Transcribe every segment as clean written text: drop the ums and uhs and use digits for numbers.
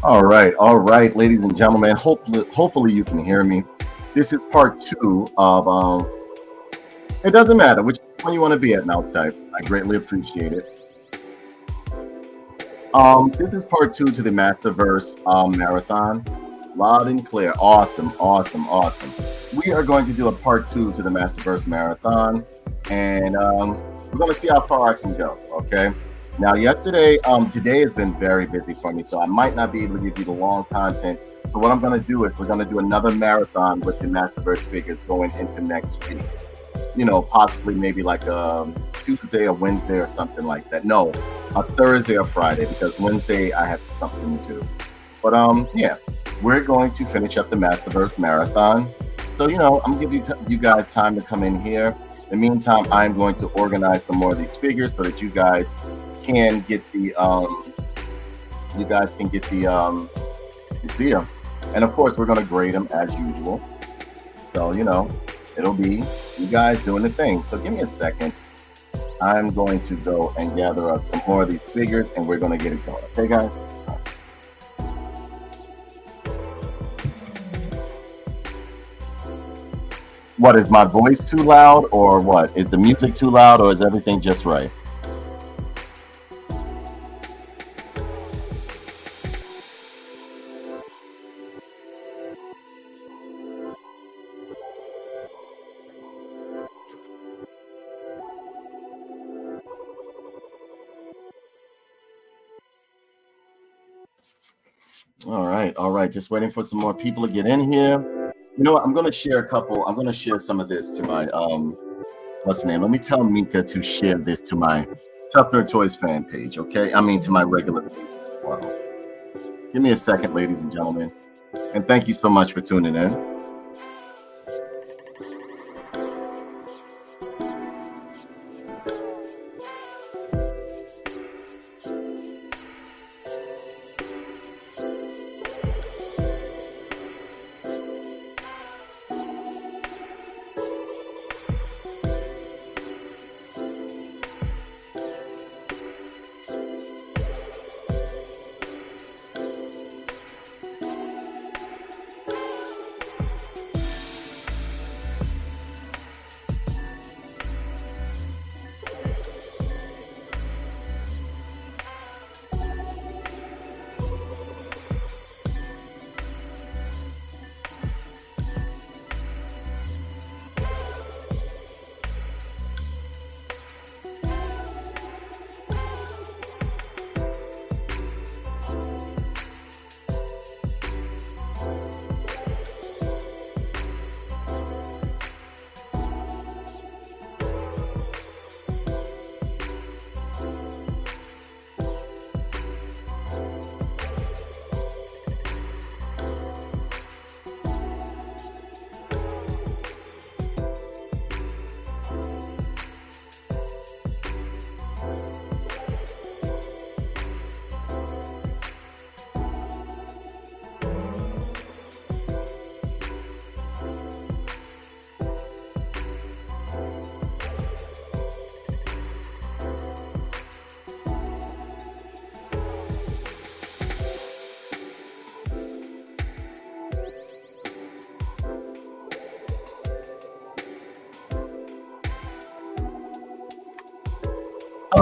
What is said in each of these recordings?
All right, ladies and gentlemen. Hopefully you can hear me. This is part two of It doesn't matter which one you want to be at, Mouse Type. I greatly appreciate it. This is part two to the Masterverse marathon. Loud and clear. Awesome, awesome, awesome. We are going to do a part two to the Masterverse marathon, and we're going to see how far I can go. Okay. Now, today has been very busy for me, so I might not be able to give you the long content. So what I'm going to do is we're going to do another marathon with the Masterverse figures going into next week. Possibly maybe like a Tuesday or Wednesday or something like that. No, a Thursday or Friday, because Wednesday I have something to do. But yeah, we're going to finish up the Masterverse marathon. So I'm gonna give you guys time to come in here. In the meantime, I'm going to organize some more of these figures so that you guys can get the you see them, and of course we're going to grade them as usual. So it'll be you guys doing the thing. So give me a second. I'm going to go and gather up some more of these figures, and we're going to get it going. Okay, guys? What, is my voice too loud, or what? Is the music too loud, or is everything just right? All right. Just waiting for some more people to get in here. You know what? I'm going to share a couple. I'm going to share some of this to my what's the name? Let me tell Mika to share this to my Tough Nerd Toys fan page. Okay, I mean to my regular page as well. Give me a second, ladies and gentlemen, and thank you so much for tuning in.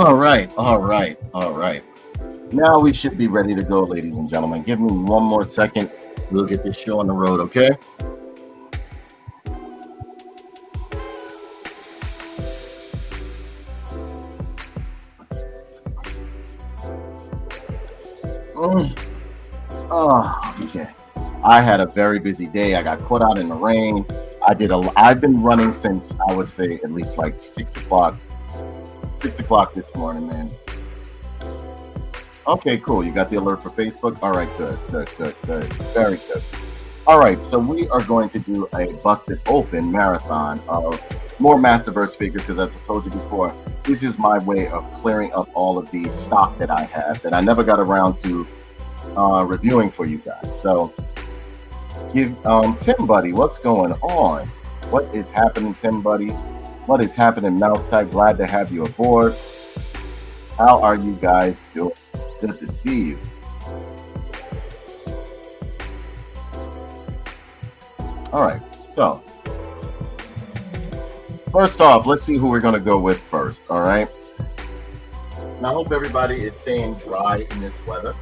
All right. Now we should be ready to go, ladies and gentlemen. Give me one more second. We'll get this show on the road, okay? Oh, okay. I had a very busy day. I got caught out in the rain. I've been running since, I would say, at least like 6 o'clock. 6 o'clock this morning, man. Okay, cool. You got the alert for Facebook? All right, good. Very good. All right, so we are going to do a busted open marathon of more Masterverse figures, because as I told you before, this is my way of clearing up all of the stock that I have that I never got around to reviewing for you guys. So give Tim Buddy, what's going on? What is happening, Tim Buddy? What is happening, Mouse Type? Glad to have you aboard. How are you guys doing? Good to see you. All right, so first off, let's see who we're going to go with first. All right. And I hope everybody is staying dry in this weather.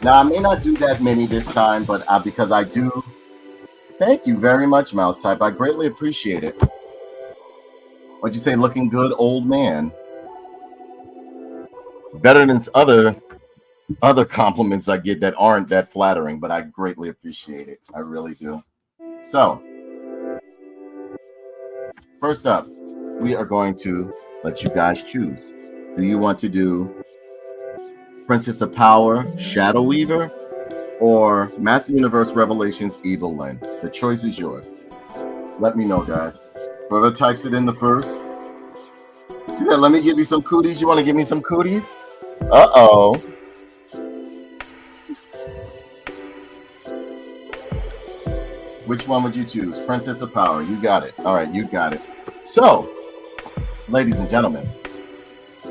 Now, I may not do that many this time, but because I do. Thank you very much, Mouse Type. I greatly appreciate it. What'd you say? Looking good, old man. Better than other compliments I get that aren't that flattering, but I greatly appreciate it. I really do. So, first up, we are going to let you guys choose. Do you want to do Princess of Power, Shadow Weaver, or Master Universe Revelations, Evil Lyn? The choice is yours. Let me know, guys. Whoever types it in the first. Yeah, let me give you some cooties. You want to give me some cooties? Uh-oh. Which one would you choose? Princess of Power. You got it. All right, you got it. So, ladies and gentlemen,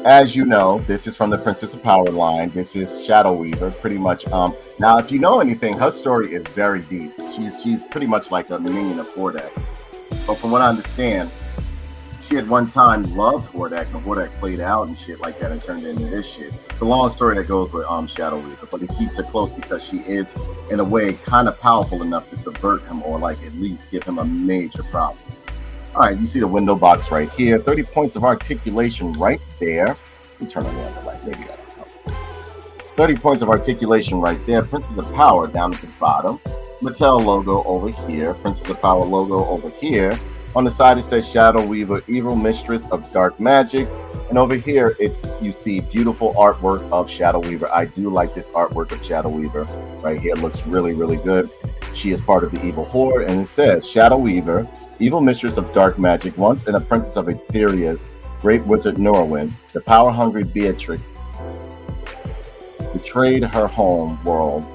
as you know, this is from the Princess of Power line. This is Shadow Weaver, pretty much. Now, if you know anything, her story is very deep. She's pretty much like a minion of Hordak. But from what I understand, she at one time loved Hordak, and Hordak played out and shit like that and turned into this shit. The long story that goes with Shadow Weaver, but it keeps her close because she is, in a way, kind of powerful enough to subvert him or like at least give him a major problem. All right, you see the window box right here. 30 points of articulation right there. Let me turn on the other light. Maybe that'll help. 30 points of articulation right there. Princess of Power down at the bottom. Mattel logo over here. Princess of Power logo over here. On the side it says Shadow Weaver, Evil Mistress of Dark Magic. And over here you see beautiful artwork of Shadow Weaver. I do like this artwork of Shadow Weaver right here. It looks really, really good. She is part of the Evil Horde, and it says Shadow Weaver, Evil Mistress of Dark Magic, once an apprentice of Etherea's great wizard Norwin, the power-hungry Beatrix betrayed her home world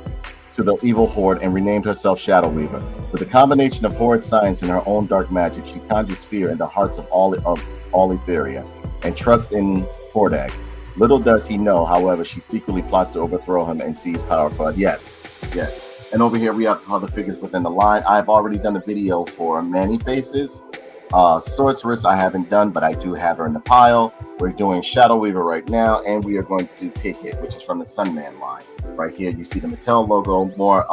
to the Evil Horde and renamed herself Shadow Weaver. With a combination of Horde science and her own dark magic, she conjures fear in the hearts of all Etheria and trust in Hordak. Little does he know, however, she secretly plots to overthrow him and seize power for it. Yes, yes. And over here we have other figures within the line. I've already done a video for Many Faces. Sorceress I haven't done, but I do have her in the pile. We're doing Shadow Weaver right now, and we are going to do Pig Hit, which is from the Sunman line. Right here, you see the Mattel logo, more,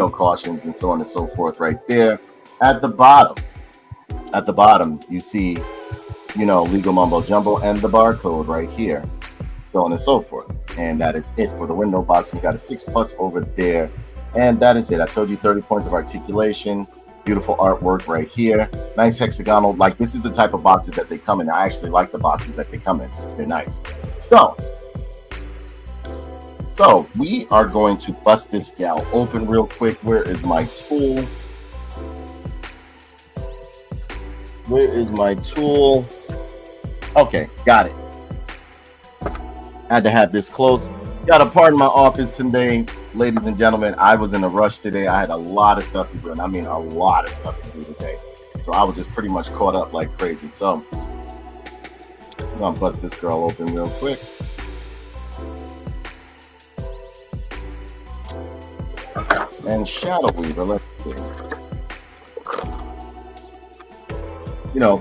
cautions and so on and so forth right there. At the bottom, you see, Legal Mumbo Jumbo and the barcode right here, so on and so forth. And that is it for the window box. You got a 6+ over there, and that is it. I told you 30 points of articulation. Beautiful artwork right here. Nice hexagonal. Like, this is the type of boxes that they come in. I actually like the boxes that they come in. They're nice. So we are going to bust this gal open real quick. Where is my tool? Where is my tool? Okay, got it. Had to have this close. Gotta pardon my office today, ladies and gentlemen. I was in a rush today. I had a lot of stuff to do, and I mean a lot of stuff to do today. So I was just pretty much caught up like crazy. So I'm gonna bust this girl open real quick. And Shadow Weaver, let's see.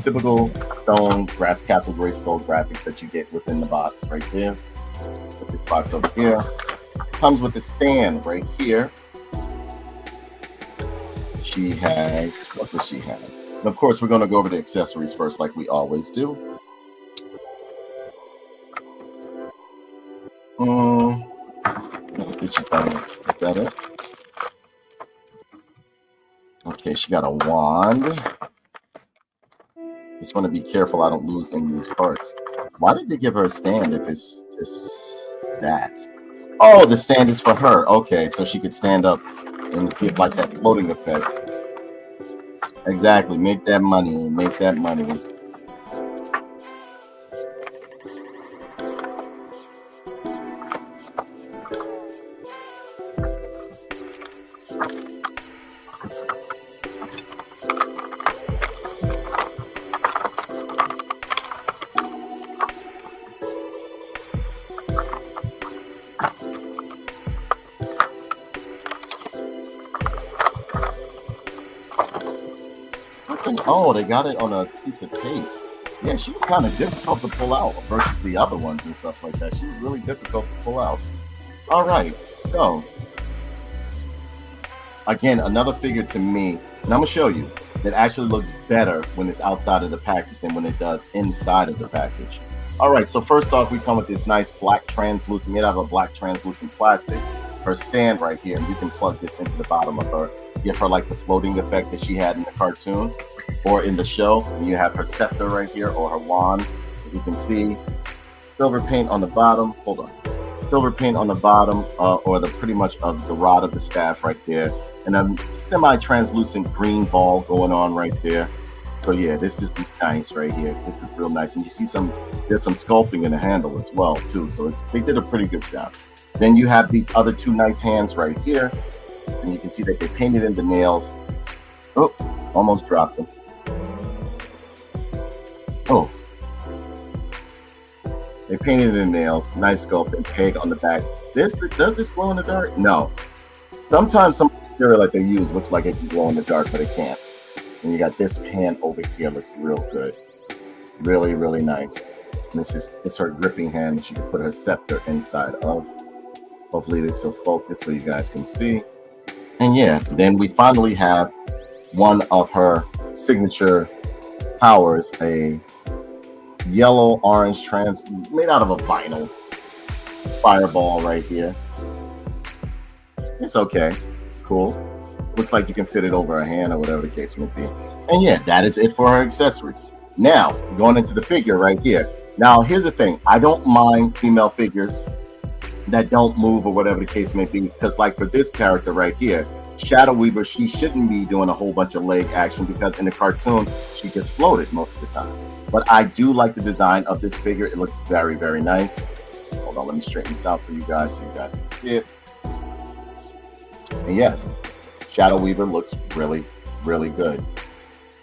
Typical stone Brass Castle Grayskull graphics that you get within the box right there. Put this box over here. Comes with the stand right here. She has, what does she have? And of course, we're going to go over the accessories first, like we always do. Let's get you done. Is that it? Okay, she got a wand. Just want to be careful I don't lose any of these parts. Why did they give her a stand if it's just that? Oh, the stand is for her. Okay, so she could stand up and give like that floating effect. Exactly. Make that money. Make that money. something? Oh, they got it on a piece of tape. Yeah, she was kind of difficult to pull out versus the other ones and stuff like that. She was really difficult to pull out. All right, so again, another figure to me, and I'm gonna show you, that actually looks better when it's outside of the package than when it does inside of the package. All right, so first off, we come with this nice black translucent, made out of a black translucent plastic, her stand right here, and you can plug this into the bottom of her, give her like the floating effect that she had in the cartoon or in the show. And you have her scepter right here, or her wand, you can see. Silver paint on the bottom, hold on. Silver paint on the bottom, or the pretty much of the rod of the staff right there, and a semi-translucent green ball going on right there. So yeah, this is nice right here. This is real nice, and you see there's some sculpting in the handle as well too. So they did a pretty good job. Then you have these other two nice hands right here, and you can see that they painted in the nails. Oh, almost dropped them. Oh. They painted in the nails, nice sculpt and peg on the back. Does this glow in the dark? No. Sometimes some material that they use looks like it can glow in the dark, but it can't. And you got this pan over here, looks real good. Really, really nice. And it's her gripping hand that she can put her scepter inside of. Hopefully this will focus so you guys can see. And yeah, then we finally have one of her signature powers, a yellow orange made out of a vinyl fireball right here. It's okay, it's cool. Looks like you can fit it over a hand or whatever the case may be. And yeah, that is it for her accessories. Now going into the figure right here. Now here's the thing, I don't mind female figures that don't move or whatever the case may be, because like for this character right here, Shadow Weaver, she shouldn't be doing a whole bunch of leg action, because in the cartoon she just floated most of the time. But I do like the design of this figure. It looks very, very nice. Hold on, let me straighten this out for you guys so you guys can see it. And yes, Shadow Weaver looks really, really good.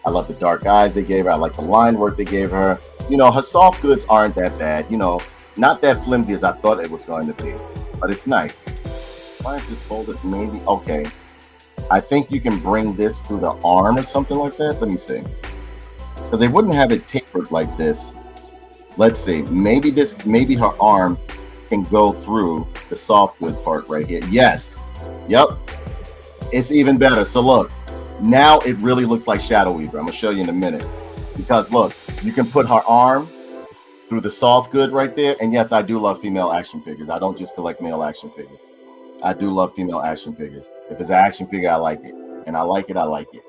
I love the dark eyes they gave her. I like the line work they gave her. You know, her soft goods aren't that bad. You know, not that flimsy as I thought it was going to be, but it's nice. Why is this folded? Maybe, okay. I think you can bring this through the arm or something like that. Let me see. Because they wouldn't have it tapered like this. Let's see. Maybe her arm can go through the soft good part right here. Yes. Yep. It's even better. So look, now it really looks like Shadow Weaver. I'm gonna show you in a minute. Because look, you can put her arm through the soft good right there. And yes, I do love female action figures. I don't just collect male action figures. I do love female action figures. If it's an action figure, I like it. And I like it, I like it.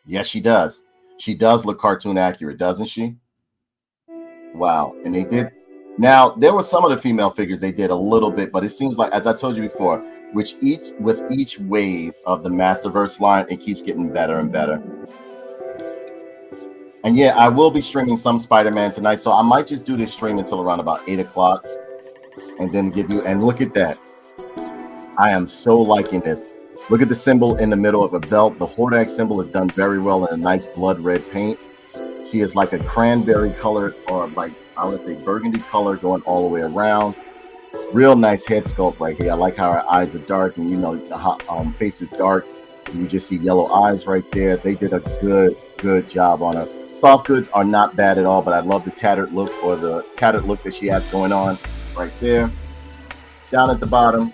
Yes, she does. She does look cartoon accurate, doesn't she? Wow. And they did. Now, there were some of the female figures they did a little bit, but it seems like, as I told you before, with each wave of the Masterverse line, it keeps getting better and better. And yeah, I will be streaming some Spider-Man tonight, so I might just do this stream until around about 8 o'clock and then give you, and look at that. I am so liking this. Look at the symbol in the middle of a belt. The Hordak symbol is done very well in a nice blood red paint. She is like a cranberry colored, or like, I would say burgundy color going all the way around. Real nice head sculpt right here. I like how her eyes are dark, and you know, the face is dark. And you just see yellow eyes right there. They did a good job on her. Soft goods are not bad at all, but I love the tattered look, or the tattered look that she has going on right there. Down at the bottom,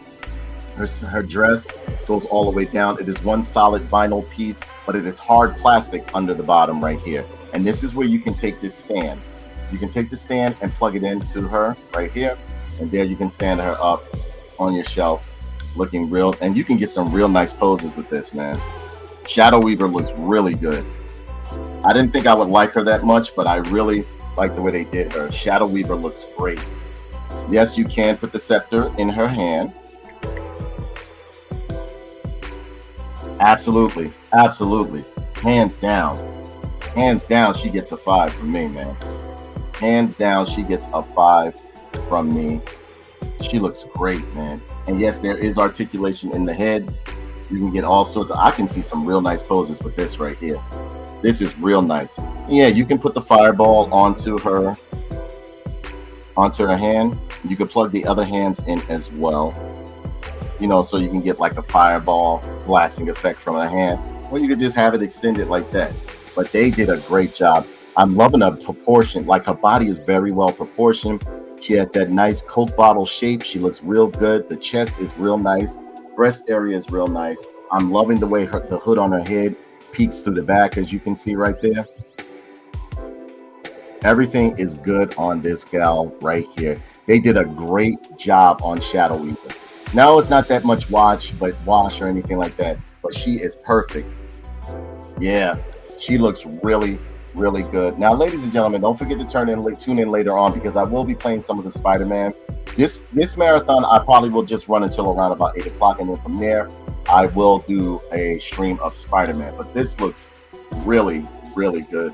her dress goes all the way down. It is one solid vinyl piece, but it is hard plastic under the bottom right here. And this is where you can take this stand. You can take the stand and plug it into her right here. And there you can stand her up on your shelf looking real. And you can get some real nice poses with this, man. Shadow Weaver looks really good. I didn't think I would like her that much, but I really like the way they did her. Shadow Weaver looks great. Yes, you can put the scepter in her hand. Absolutely, absolutely. Hands down, she gets a 5 from me, man. Hands down, she gets a 5 from me. She looks great, man. And yes, there is articulation in the head. You can get all sorts of, I can see some real nice poses with this right here. This is real nice. Yeah, you can put the fireball onto her hand. You can plug the other hands in as well. You know, so you can get like a fireball blasting effect from a hand. or you could just have it extended like that. But they did a great job. I'm loving the proportion. Like her body is very well proportioned. She has that nice Coke bottle shape. She looks real good. The chest is real nice. Breast area is real nice. I'm loving the way the hood on her head peeks through the back, as you can see right there. Everything is good on this gal right here. They did a great job on Shadow Weaver. Now it's not that much wash or anything like that, but she is perfect. Yeah, she looks really, really good. Now, ladies and gentlemen, don't forget to tune in later on, because I will be playing some of the Spider-Man. This marathon, I probably will just run until around about 8 o'clock, and then from there, I will do a stream of Spider-Man. But this looks really, really good.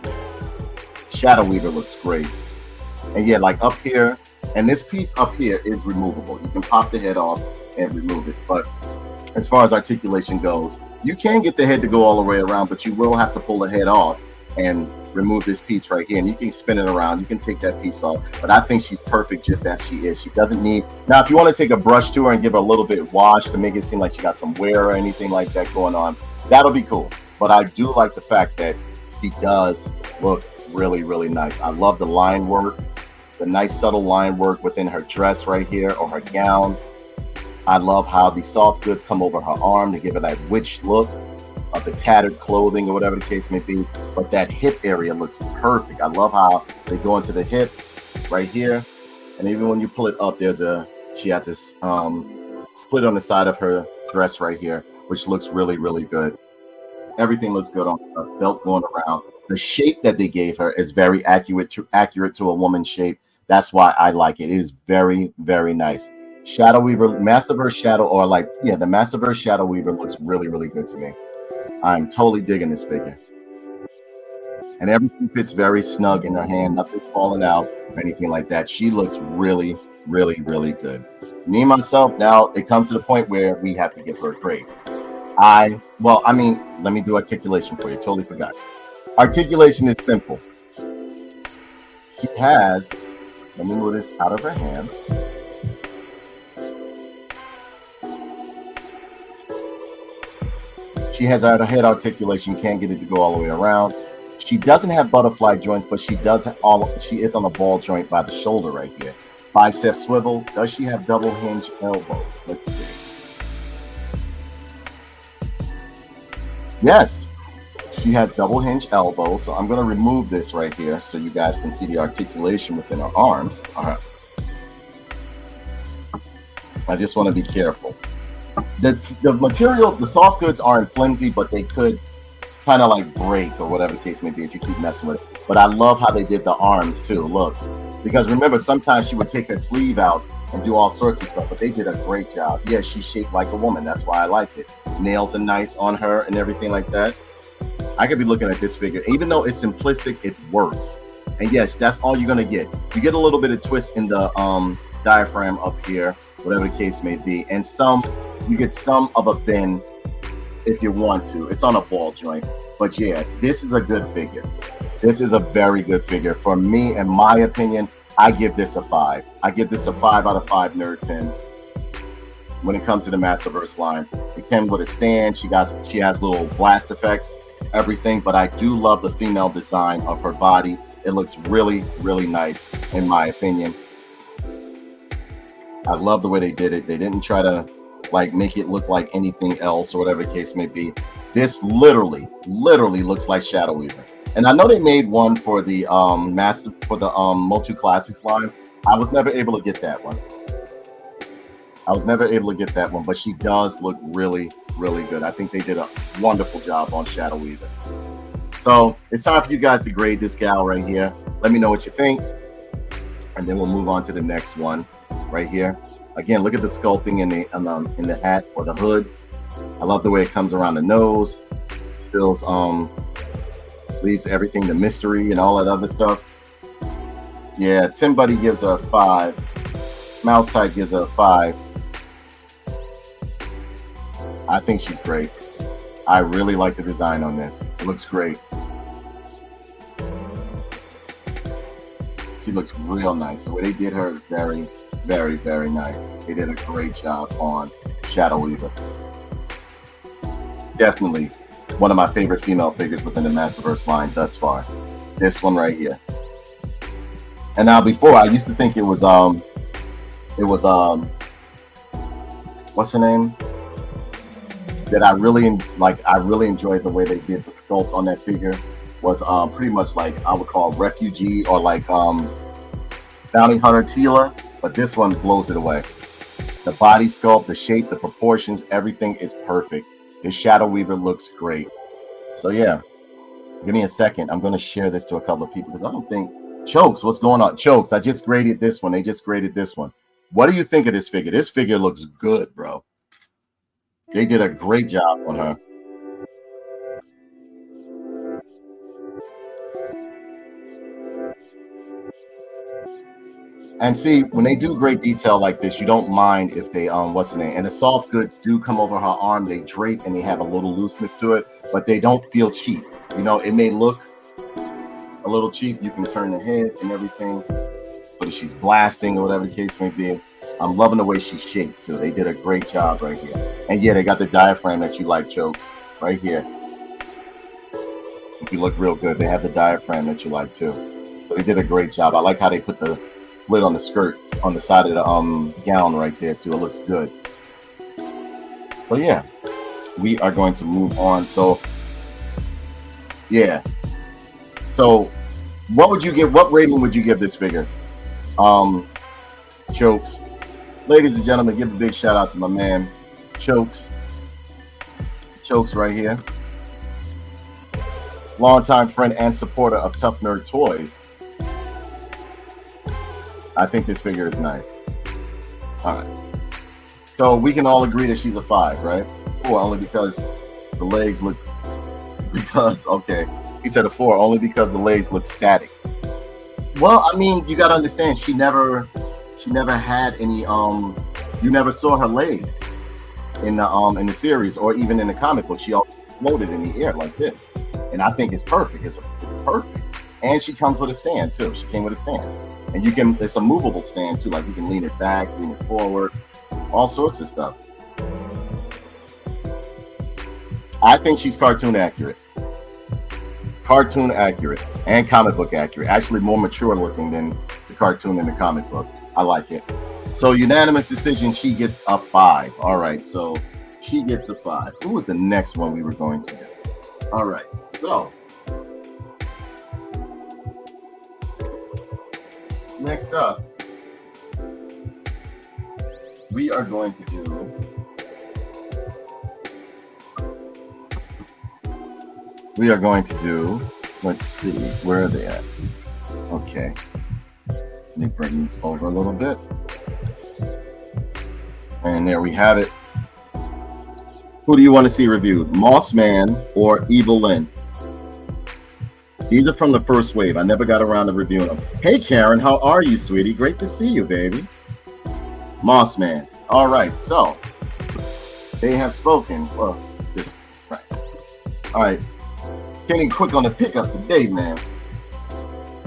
Shadow Weaver looks great. And yeah, like up here, and this piece up here is removable. You can pop the head off and remove it. But as far as articulation goes, you can get the head to go all the way around, but you will have to pull the head off and remove this piece right here. And you can spin it around. You can take that piece off. But I think she's perfect just as she is. She doesn't need... Now, if you want to take a brush to her and give her a little bit of wash to make it seem like she got some wear or anything like that going on, that'll be cool. But I do like the fact that she does look really, really nice. I love the line work, the nice subtle line work within her dress right here, or her gown. I love how the soft goods come over her arm to give her that witch look of the tattered clothing or whatever the case may be. But that hip area looks perfect. I love how they go into the hip right here, and even when you pull it up, she has this split on the side of her dress right here, which looks really, really good. Everything looks good on her belt going around. The shape that they gave her is very accurate to a woman's shape. That's why I like it. It is very, very nice. Shadow Weaver, Masterverse Shadow, or like, yeah, the Masterverse Shadow Weaver looks really, really good to me. I'm totally digging this figure. And everything fits very snug in her hand. Nothing's falling out or anything like that. She looks really, really, really good. Me, myself, now it comes to the point where we have to give her a grade. Let me do articulation for you. Totally forgot. Articulation is simple. She has, let me move this out of her hand. She has her head articulation. You can't get it to go all the way around. She doesn't have butterfly joints, but she is on a ball joint by the shoulder right here. Bicep swivel. Does she have double hinge elbows? Let's see. Yes, she has double hinge elbows. So I'm going to remove this right here so you guys can see the articulation within her arms. All right. I just want to be careful. The material, the soft goods aren't flimsy, but they could kind of like break or whatever the case may be if you keep messing with it. But I love how they did the arms too. Look, because remember, sometimes she would take her sleeve out and do all sorts of stuff, but they did a great job. Yeah, she's shaped like a woman. That's why I like it. Nails are nice on her and everything like that. I could be looking at this figure. Even though it's simplistic, it works. And yes, that's all you're going to get. You get a little bit of twist in the diaphragm up here, whatever the case may be. And you get some of a bend if you want to. It's on a ball joint. But yeah, this is a good figure. This is a very good figure. For me, in my opinion, I give this a 5. I give this a 5 out of 5 nerd pins when it comes to the Masterverse line. It came with a stand. She has little blast effects, everything. But I do love the female design of her body. It looks really, really nice, in my opinion. I love the way they did it. They didn't try to like make it look like anything else or whatever the case may be. This literally looks like Shadow Weaver. And I know they made one for the MOTU Classics line. I was never able to get that one. But she does look really, really good. I think they did a wonderful job on Shadow Weaver. So it's time for you guys to grade this gal right here. Let me know what you think, and then we'll move on to the next one right here. Again, look at the sculpting in the hat or the hood. I love the way it comes around the nose. Still leaves everything to mystery and all that other stuff. Yeah, Tim Buddy gives her a 5. Mouse Type gives her a 5. I think she's great. I really like the design on this. It looks great. She looks real nice. The way they did her is very, very, very nice. They did a great job on Shadow Weaver. Definitely one of my favorite female figures within the Masterverse line thus far. This one right here. And now before, I used to think it was what's her name? That I really enjoyed the way they did the sculpt on that figure. Was pretty much like I would call refugee or like bounty hunter Tila, but this one blows it away. The body sculpt, the shape, the proportions, everything is perfect. His Shadow Weaver looks great. So yeah, give me a second. I'm going to share this to a couple of people because I don't think Chokes. What's going on, Chokes? I just graded this one. They just graded this one. What do you think of this figure? This figure looks good, bro. They did a great job on her. And see, when they do great detail like this, you don't mind if they what's the name? And the soft goods do come over her arm. They drape and they have a little looseness to it, but they don't feel cheap. You know, it may look a little cheap. You can turn the head and everything so that she's blasting or whatever the case may be. I'm loving the way she's shaped too. They did a great job right here. And yeah, they got the diaphragm that you like, Chokes, right here. If you look real good, they have the diaphragm that you like too. So they did a great job. I like how they put the lid on the skirt on the side of the gown right there too. It looks good. So yeah, we are going to move on. So yeah, so what rating would you give this figure? Chokes. Ladies and gentlemen, give a big shout out to my man Chokes right here, longtime friend and supporter of Tough Nerd Toys. I think this figure is nice. All right. So we can all agree that she's a 5, right? Or only because the legs look, okay. He said a 4 only because the legs look static. Well, I mean, you got to understand, she never had any, you never saw her legs in the series or even in the comic book. She always floated in the air like this. And I think it's perfect. It's perfect. And she comes with a stand too. She came with a stand. And it's a movable stand too, like you can lean it back, lean it forward, all sorts of stuff. I think she's cartoon accurate. Cartoon accurate and comic book accurate. Actually more mature looking than the cartoon in the comic book. I like it. So unanimous decision, she gets a 5. All right, so she gets a 5. Who was the next one we were going to do? All right, so next up, we are going to do, let's see, where are they at? Okay, let me bring this over a little bit. And there we have it. Who do you want to see reviewed? Mossman or Evil Lynn? These are from the first wave. I never got around to reviewing them. Hey, Karen, how are you, sweetie? Great to see you, baby. Mossman. All right, so they have spoken. Well, this right. All right. Kenny, quick on the pickup today, man.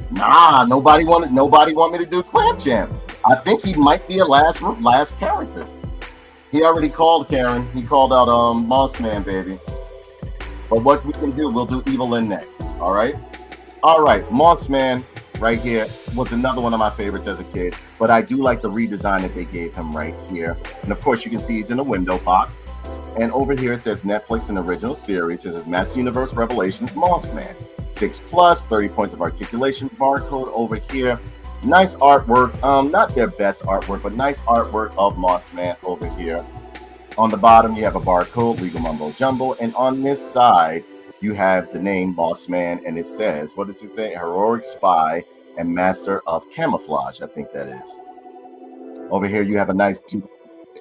Nah, nobody want me to do Clamp Jam. I think he might be a last character. He already called Karen. He called out Mossman, baby. But what we can do, we'll do Evil Lynn next. All right. Mossman right here was another one of my favorites as a kid, but I do like the redesign that they gave him right here. And of course, you can see he's in a window box. And over here it says Netflix and original series. This is Master Universe Revelations Mossman. 6+, 30 points of articulation. Barcode over here. Nice artwork. Not their best artwork, but nice artwork of Mossman over here. On the bottom, you have a barcode, legal mumbo jumbo. And on this side, you have the name Mossman, and it says, what does it say? Heroic spy and master of camouflage, I think that is. Over here, you have a nice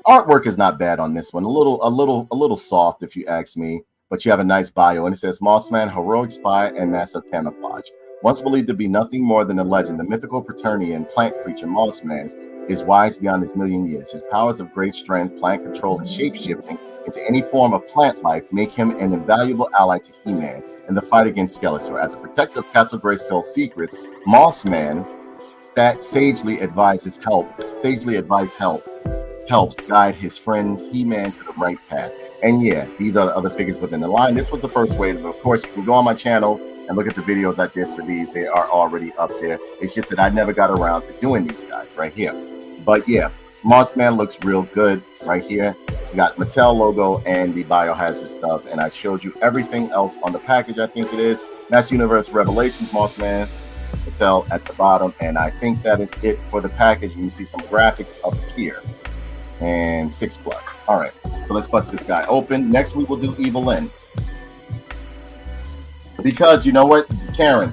artwork is not bad on this one. A little soft, if you ask me. But you have a nice bio, and it says Mossman, heroic spy and master of camouflage. Once believed to be nothing more than a legend, the mythical Praetorian plant creature Mossman is wise beyond his million years. His powers of great strength, plant control, and shape-shifting into any form of plant life make him an invaluable ally to He-Man in the fight against Skeletor. As a protector of Castle Grayskull's secrets, Mossman sagely advised help helps guide his friends He-Man to the right path. And yeah, these are the other figures within the line. This was the first wave. Of course, you can go on my channel and look at the videos I did for these. They are already up there. It's just that I never got around to doing these guys right here. But yeah, Mossman looks real good right here. You got Mattel logo and the biohazard stuff. And I showed you everything else on the package, I think it is. Master Universe Revelations, Mossman, Mattel at the bottom. And I think that is it for the package. And you see some graphics up here. And 6+. All right, so let's bust this guy open. Next, we will do Evil Lynn. Because you know what, Karen,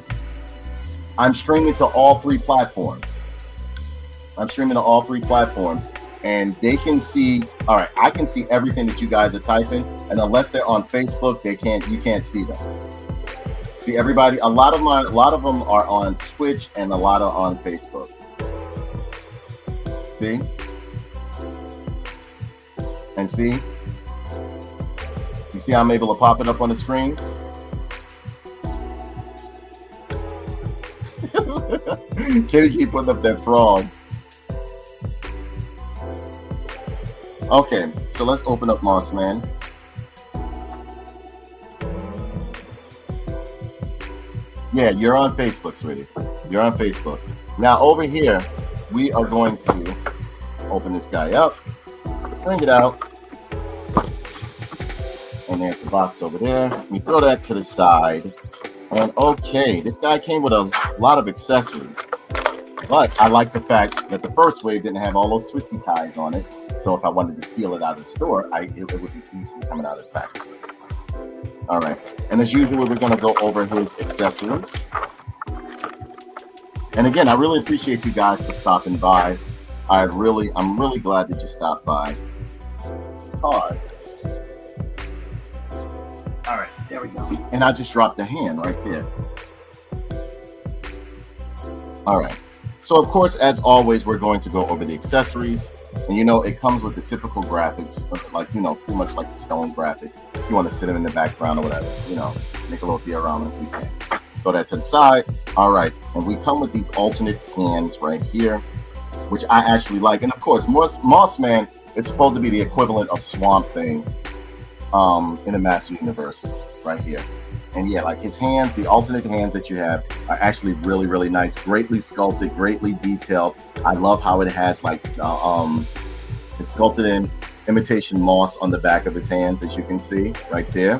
I'm streaming to all 3 platforms. And they can see. All right, I can see everything that you guys are typing, and unless they're on Facebook, you can't see them. See, everybody, a lot of them are on Twitch, and a lot are on Facebook. See? And see? You see how I'm able to pop it up on the screen? Kitty keep putting up that frog. Okay, so let's open up Mossman. Yeah, you're on Facebook, sweetie. You're on Facebook. Now over here, we are going to open this guy up, bring it out. And there's the box over there. We throw that to the side. And okay, this guy came with a lot of accessories. But I like the fact that the first wave didn't have all those twisty ties on it. So if I wanted to steal it out of the store, it would be easily coming out of the package. All right. And as usual, we're going to go over his accessories. And again, I really appreciate you guys for stopping by. I'm really glad that you stopped by. Pause. All right, there we go. And I just dropped the hand right there. All right. So of course, as always, we're going to go over the accessories. And you know, it comes with the typical graphics, like, you know, pretty much like the stone graphics. If you want to sit them in the background or whatever, you know, make a little diorama, we can. Throw that to the side. All right. And we come with these alternate hands right here, which I actually like. And of course, Mossman, it's supposed to be the equivalent of Swamp Thing in the Master Universe right here. And yeah, like his hands, the alternate hands that you have are actually really, really nice, greatly sculpted, greatly detailed. I love how it has like it's sculpted in imitation moss on the back of his hands, as you can see right there.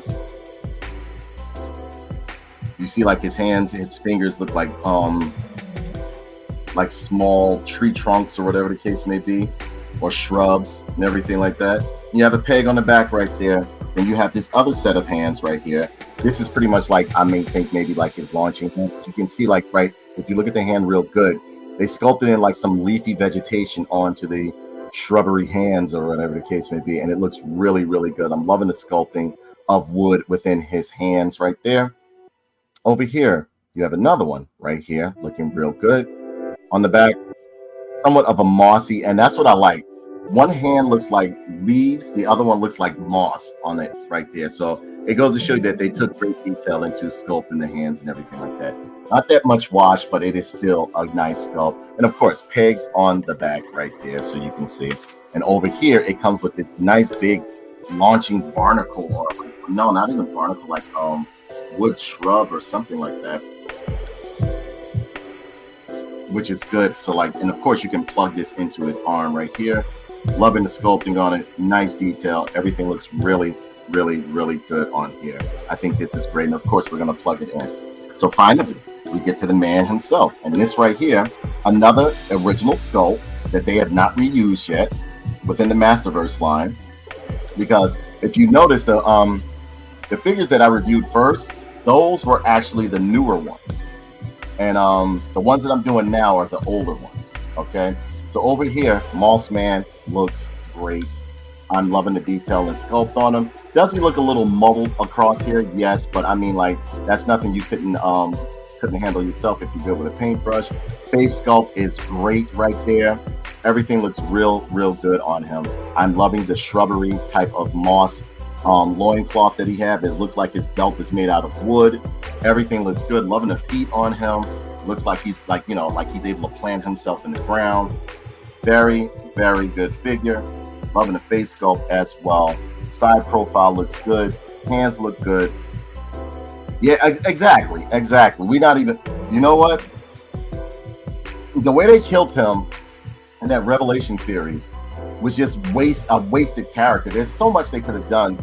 You see like his hands, his fingers look like small tree trunks or whatever the case may be, or shrubs and everything like that. You have a peg on the back right there. Then you have this other set of hands right here. This is pretty much like, I may think maybe like his launching hand. You can see like, right, if you look at the hand real good, they sculpted in like some leafy vegetation onto the shrubbery hands or whatever the case may be. And it looks really, really good. I'm loving the sculpting of wood within his hands right there. Over here, you have another one right here looking real good. On the back, somewhat of a mossy, and that's what I like. One hand looks like leaves, the other one looks like moss on it right there. So it goes to show you that they took great detail into sculpting the hands and everything like that. Not that much wash, but it is still a nice sculpt. And of course, pegs on the back right there so you can see. And over here, it comes with this nice big launching barnacle, or no, not even barnacle, like wood shrub or something like that, which is good. So like, and of course you can plug this into his arm right here. Loving the sculpting on it, nice detail. Everything looks really, really, really good on here. I think this is great. And of course, we're going to plug it in. So finally, we get to the man himself. And this right here, another original sculpt that they have not reused yet within the Masterverse line. Because if you notice, the figures that I reviewed first, those were actually the newer ones. And the ones that I'm doing now are the older ones, okay? So over here, Mossman looks great. I'm loving the detail and sculpt on him. Does he look a little muddled across here? Yes, but I mean, like, that's nothing you couldn't handle yourself if you did with a paintbrush. Face sculpt is great right there. Everything looks real, real good on him. I'm loving the shrubbery type of moss loincloth that he has. It looks like his belt is made out of wood. Everything looks good. Loving the feet on him. Looks like he's like he's able to plant himself in the ground. Very, very good figure. Loving the face sculpt as well. Side profile looks good. Hands look good. Yeah, exactly. We not even, you know what? The way they killed him in that Revelation series was just a wasted character. There's so much they could have done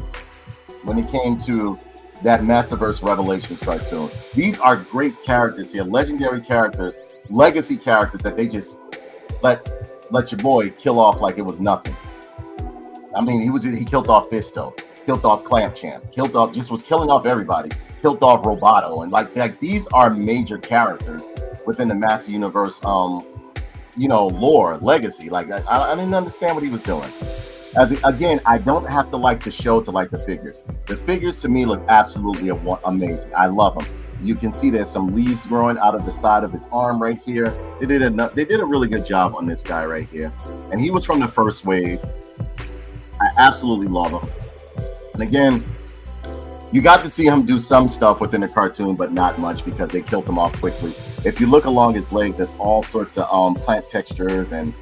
when it came to that Masterverse Revelations cartoon. These are great characters here, legendary characters, legacy characters that they just let your boy kill off like it was nothing. I mean, he killed off Fisto, killed off Clamp Champ, was killing off everybody, killed off Roboto, and like these are major characters within the Master Universe, lore, legacy. Like I didn't understand what he was doing. Again, I don't have to like the show to like the figures. The figures to me look absolutely amazing. I love them. You can see there's some leaves growing out of the side of his arm right here. They did a really good job on this guy right here. And he was from the first wave. I absolutely love him. And again, you got to see him do some stuff within the cartoon, but not much because they killed him off quickly. If you look along his legs, there's all sorts of plant textures and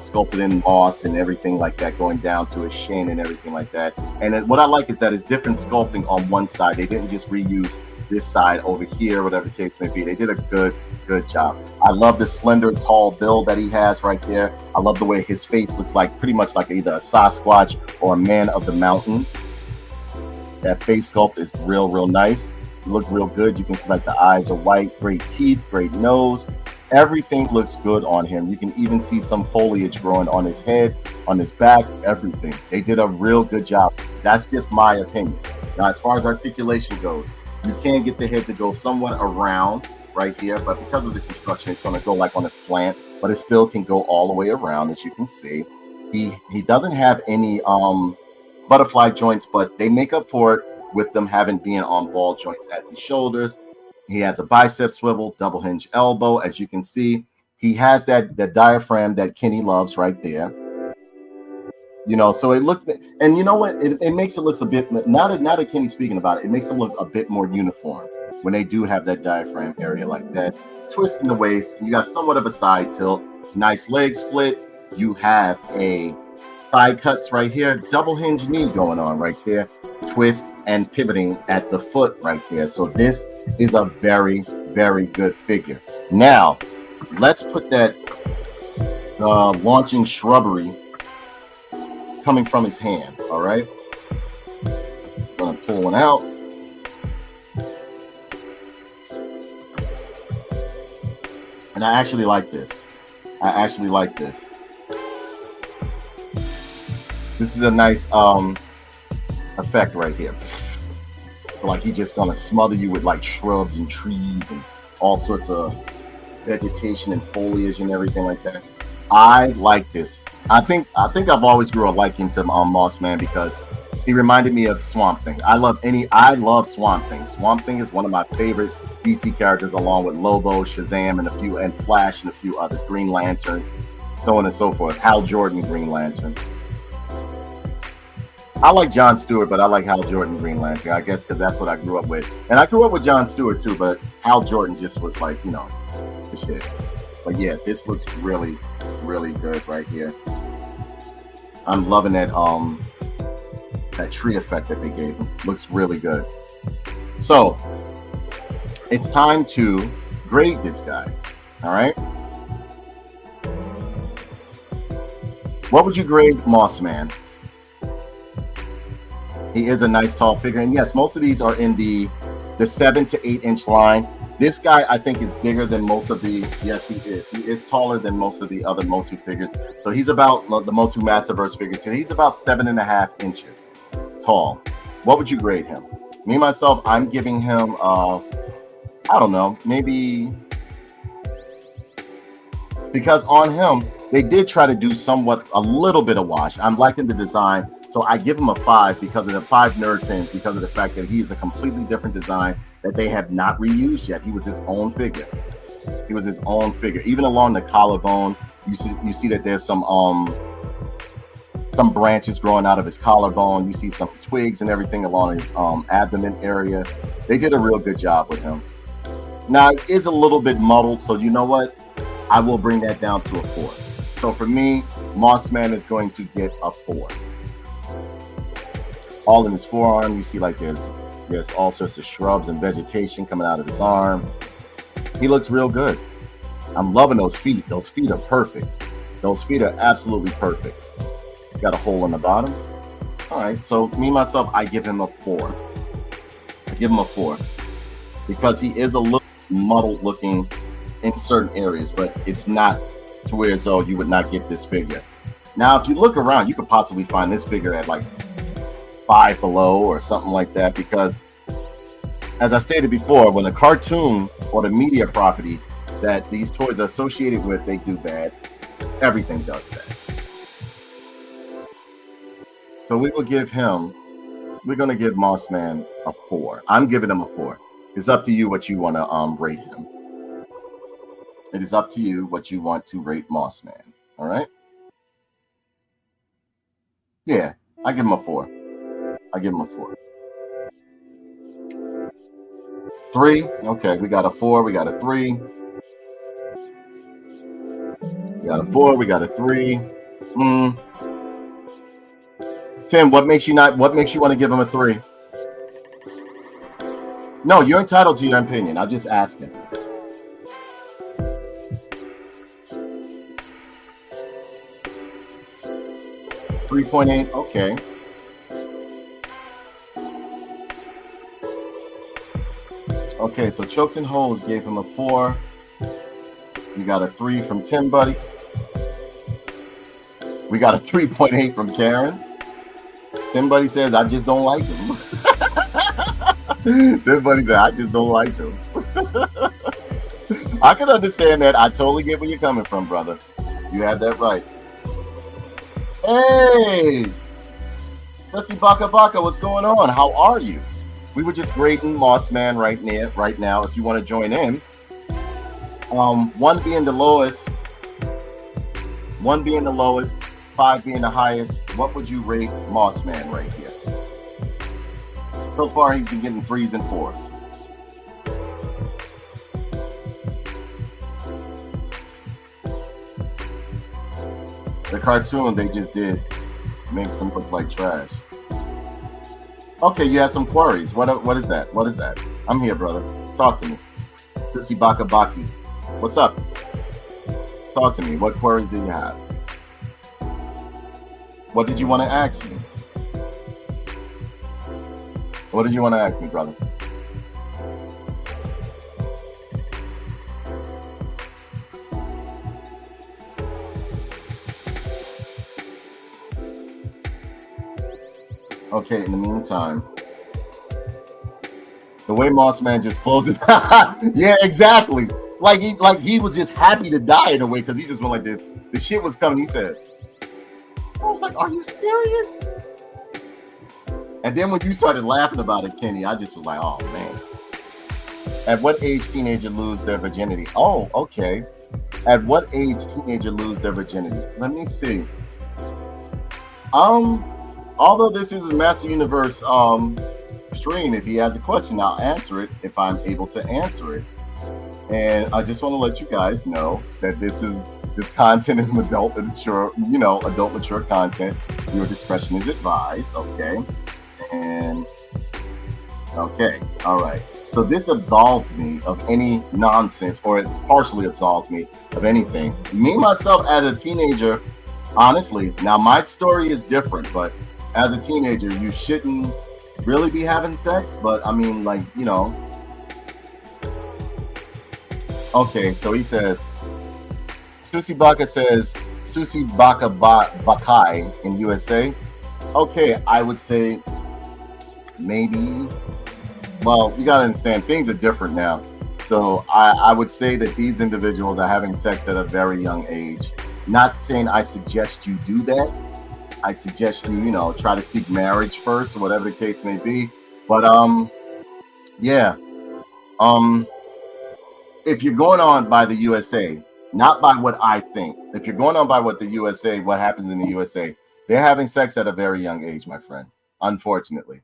sculpted in moss and everything like that going down to his shin and everything like that. And what I like is that it's different sculpting on one side. They didn't just reuse this side over here, whatever the case may be. They did a good job. I love the slender, tall build that he has right there. I love the way his face looks like pretty much like either a Sasquatch or a man of the mountains. That face sculpt is real nice. You look real good. You can see like the eyes are white, great teeth, great nose. Everything looks good on him. You can even see some foliage growing on his head, on his back, everything. They did a real good job. That's just my opinion. Now, as far as articulation goes, you can get the head to go somewhat around right here, but because of the construction, it's going to go like on a slant, but it still can go all the way around, as you can see. He doesn't have any butterfly joints, but they make up for it with them being on ball joints at the shoulders. He has a bicep swivel, double hinge elbow. As you can see, he has that diaphragm that Kenny loves right there. So it looked, and you know what? It makes it look a bit, now that Kenny's speaking about it, it makes it look a bit more uniform when they do have that diaphragm area like that. Twist in the waist, you got somewhat of a side tilt, nice leg split. You have a thigh cuts right here, double hinge knee going on right there, twist and pivoting at the foot right there. So this is a very good figure. Now, let's put that launching shrubbery coming from his hand. All right, I'm gonna pull one out. And I actually like this. This is a nice effect right here. So like he's just gonna smother you with like shrubs and trees and all sorts of vegetation and foliage and everything like that. I like this. I think I've always grew a liking to Moss Man because he reminded me of Swamp Thing. I love Swamp Thing. Swamp Thing is one of my favorite DC characters, along with Lobo, Shazam, and Flash and a few others. Green Lantern, so on and so forth. Hal Jordan, Green Lantern. I like John Stewart, but I like Hal Jordan, Green Lantern, I guess because that's what I grew up with. And I grew up with John Stewart too, but Hal Jordan just was like, the shit. But yeah, this looks really good right here. I'm loving that tree effect that they gave him. Looks really good. So it's time to grade this guy. All right. What would you grade Moss Man? He is a nice tall figure, and yes, most of these are in the 7 to 8 inch line. This guy, I think, is bigger than most of the. Yes, he is. He is taller than most of the other MOTU figures. So he's about the MOTU Masterverse figures here. He's about 7.5 inches tall. What would you grade him? Me myself, I'm giving him. I don't know, maybe, because on him they did try to do a little bit of wash. I'm liking the design. So I give him a 5 because of the 5 nerd pins, because of the fact that he's a completely different design that they have not reused yet. He was his own figure. Even along the collarbone, you see that there's some branches growing out of his collarbone. You see some twigs and everything along his abdomen area. They did a real good job with him. Now it is a little bit muddled, so you know what? I will bring that down to a 4. So for me, Mossman is going to get a 4. All in his forearm, you see like there's all sorts of shrubs and vegetation coming out of his arm. He looks real good. I'm loving those feet. Those feet are perfect. Those feet are absolutely perfect. Got a hole in the bottom. All right, so me, myself, I give him a 4. I give him a 4 because he is a little muddled looking in certain areas, but it's not to where as though you would not get this figure. Now, if you look around, you could possibly find this figure at like Five Below or something like that, because as I stated before, when the cartoon or the media property that these toys are associated with, they do bad, everything does bad. So we will give him, we're going to give Mossman a 4. I'm giving him a 4. It's up to you what you want to rate him. It is up to you what you want to rate Mossman. All right? Yeah, I give him a 4. I give him a 4. 3. Okay, we got a 4. We got a 3. We got a 4. We got a 3. Tim, what makes you want to give him a 3? No, you're entitled to your opinion. I'm just asking. $3.8. Okay. Okay, so Chokes and Holes gave him a 4. We got a 3 from Tim Buddy. We got a 3.8 from Karen. Tim Buddy says, I just don't like him. Tim Buddy said, I just don't like him. I can understand that. I totally get where you're coming from, brother. You had that right. Hey! Sussy Baka Baka, what's going on? How are you? We were just grading Mossman right now. If you want to join in. 1 being the lowest, 5 being the highest. What would you rate Mossman right here? So far, he's been getting 3s and 4s. The cartoon they just did makes him look like trash. Okay, you have some queries. What is that? What is that? I'm here, brother. Talk to me. Susi Baka Baki. What's up? Talk to me. What queries do you have? What did you want to ask me? What did you want to ask me, brother? Okay, in the meantime, the way Mossman just closed it. Yeah, exactly. Like he was just happy to die in a way, because he just went like this. The shit was coming. He said, I was like, are you serious? And then when you started laughing about it, Kenny, I just was like, oh man. At what age teenager lose their virginity? Oh, okay. At what age teenager lose their virginity? Let me see. Although this is a Master Universe stream, if he has a question, I'll answer it if I'm able to answer it. And I just want to let you guys know that this content is adult mature content. Your discretion is advised, okay? And okay, all right. So this absolves me of any nonsense, or it partially absolves me of anything. Me, myself, as a teenager, honestly, now my story is different, but as a teenager, you shouldn't really be having sex, but I mean, like, you know. Okay, so he says, Susi Baka says, Susi Baka Bakai in USA. Okay, I would say maybe, well, you gotta understand, things are different now. So I would say that these individuals are having sex at a very young age. Not saying I suggest you do that. I suggest you, try to seek marriage first, or whatever the case may be. But yeah. If you're going on by the USA, not by what I think. If you're going on by what happens in the USA, they're having sex at a very young age, my friend. Unfortunately.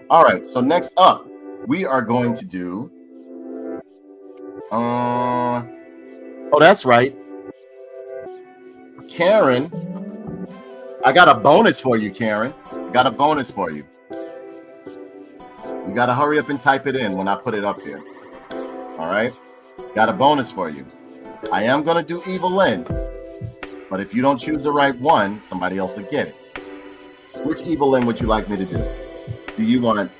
All right. So next up, we are going to do. Oh, that's right. Karen, I got a bonus for you, Karen. Got a bonus for you. You got to hurry up and type it in when I put it up here. All right? Got a bonus for you. I am going to do Evelyn, but if you don't choose the right one, somebody else will get it. Which Evelyn would you like me to do? Do you want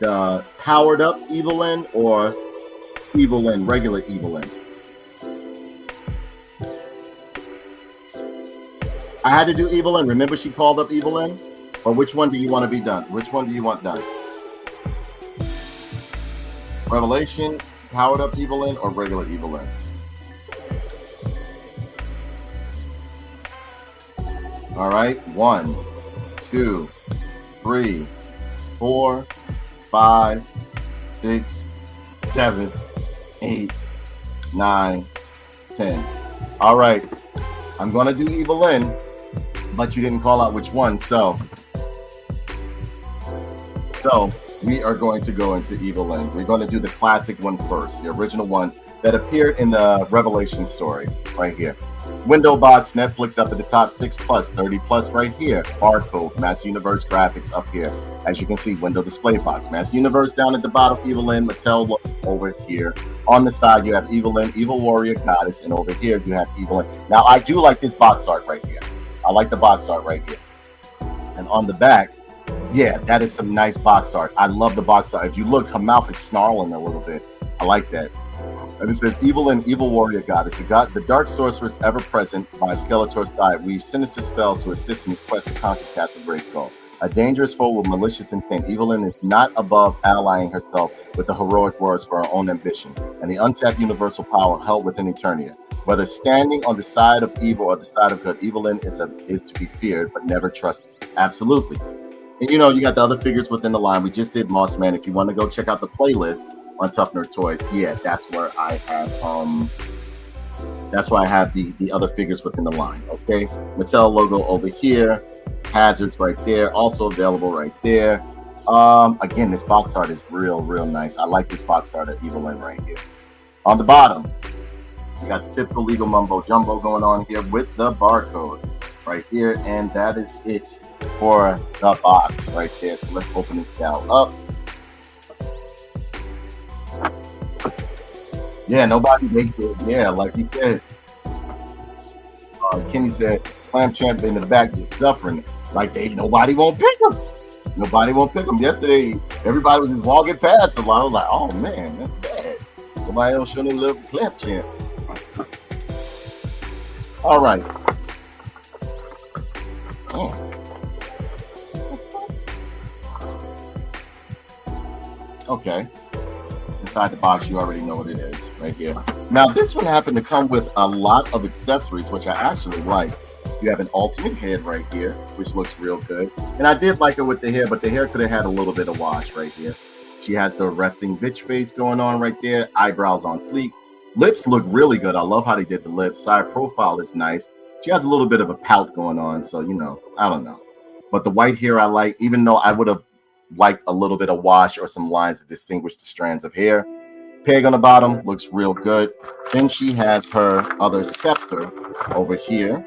the powered up Evelyn or Evelyn, regular Evelyn? I had to do Evelyn. Remember she called up Evelyn? Or which one do you want to be done? Which one do you want done? Revelation, powered up Evelyn, or regular Evelyn? All right. 1, 2, 3, 4, 5, 6, 7, 8, 9, 10. All right. I'm going to do Evelyn, but you didn't call out which one. So we are going to go into Evelyn. We're going to do the classic one first, the original one that appeared in the Revelation story right here. Window box, Netflix up at the top, 6 plus, 30 plus right here. Barcode, Master Universe graphics up here. As you can see, window display box, Master Universe down at the bottom, Evelyn, Mattel over here. On the side, you have Evelyn, Evil Warrior Goddess, and over here you have Evelyn. Now, I do like this box art right here. I like the box art right here. And on the back, yeah, that is some nice box art. I love the box art. If you look, her mouth is snarling a little bit. I like that. And it says, Evelyn, Evil Warrior Goddess, the dark sorceress ever present by Skeletor's side, weaves sinister spells to assist in his quest to conquer Castle Grayskull. A dangerous foe with malicious intent, Evelyn is not above allying herself with the heroic words for her own ambition and the untapped universal power held within Eternia. Whether standing on the side of evil or the side of good, Evelyn is to be feared but never trusted. Absolutely. And you know, you got the other figures within the line. We just did Moss Man. If you want to go check out the playlist on Tough Nerd Toys, yeah, that's where I have the other figures within the line. Okay, Mattel logo over here, hazards right there, also available right there. Again, this box art is real nice. I like this box art of Evelyn right here. On the bottom, you got the typical legal mumbo jumbo going on here with the barcode right here, and that is it for the box right there. So let's open this gal up. Yeah, nobody makes it. Yeah, like he said, Kenny said, Clam Champ in the back just suffering. Like nobody won't pick him. Nobody won't pick him. Yesterday, everybody was just walking past him. I was like, oh man, that's bad. Nobody else showing a little Clam Champ. All right. Oh. Okay. Inside the box, you already know what it is right here. Now, this one happened to come with a lot of accessories, which I actually like. You have an alternate head right here, which looks real good. And I did like it with the hair, but the hair could have had a little bit of wash right here. She has the resting bitch face going on right there. Eyebrows on fleek. Lips look really good. I love how they did the lips. Side profile is nice. She has a little bit of a pout going on, so, you know, I don't know. But the white hair I like, even though I would have liked a little bit of wash or some lines to distinguish the strands of hair. Peg on the bottom looks real good. Then she has her other scepter over here.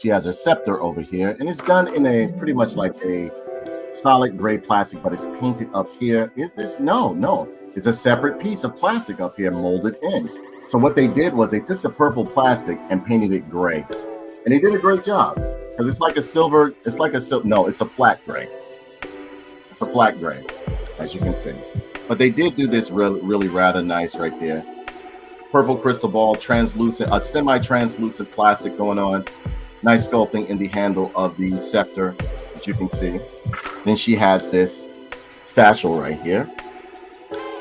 She has her scepter over here, and it's done in a pretty much like a solid gray plastic, but it's painted up here. Is this? No. It's a separate piece of plastic up here molded in. So what they did was they took the purple plastic and painted it gray. And they did a great job because it's like a silver, it's a flat gray. It's a flat gray, as you can see. But they did do this really rather nice right there. Purple crystal ball, translucent, a semi-translucent plastic going on. Nice sculpting in the handle of the scepter, as you can see. Then she has this satchel right here,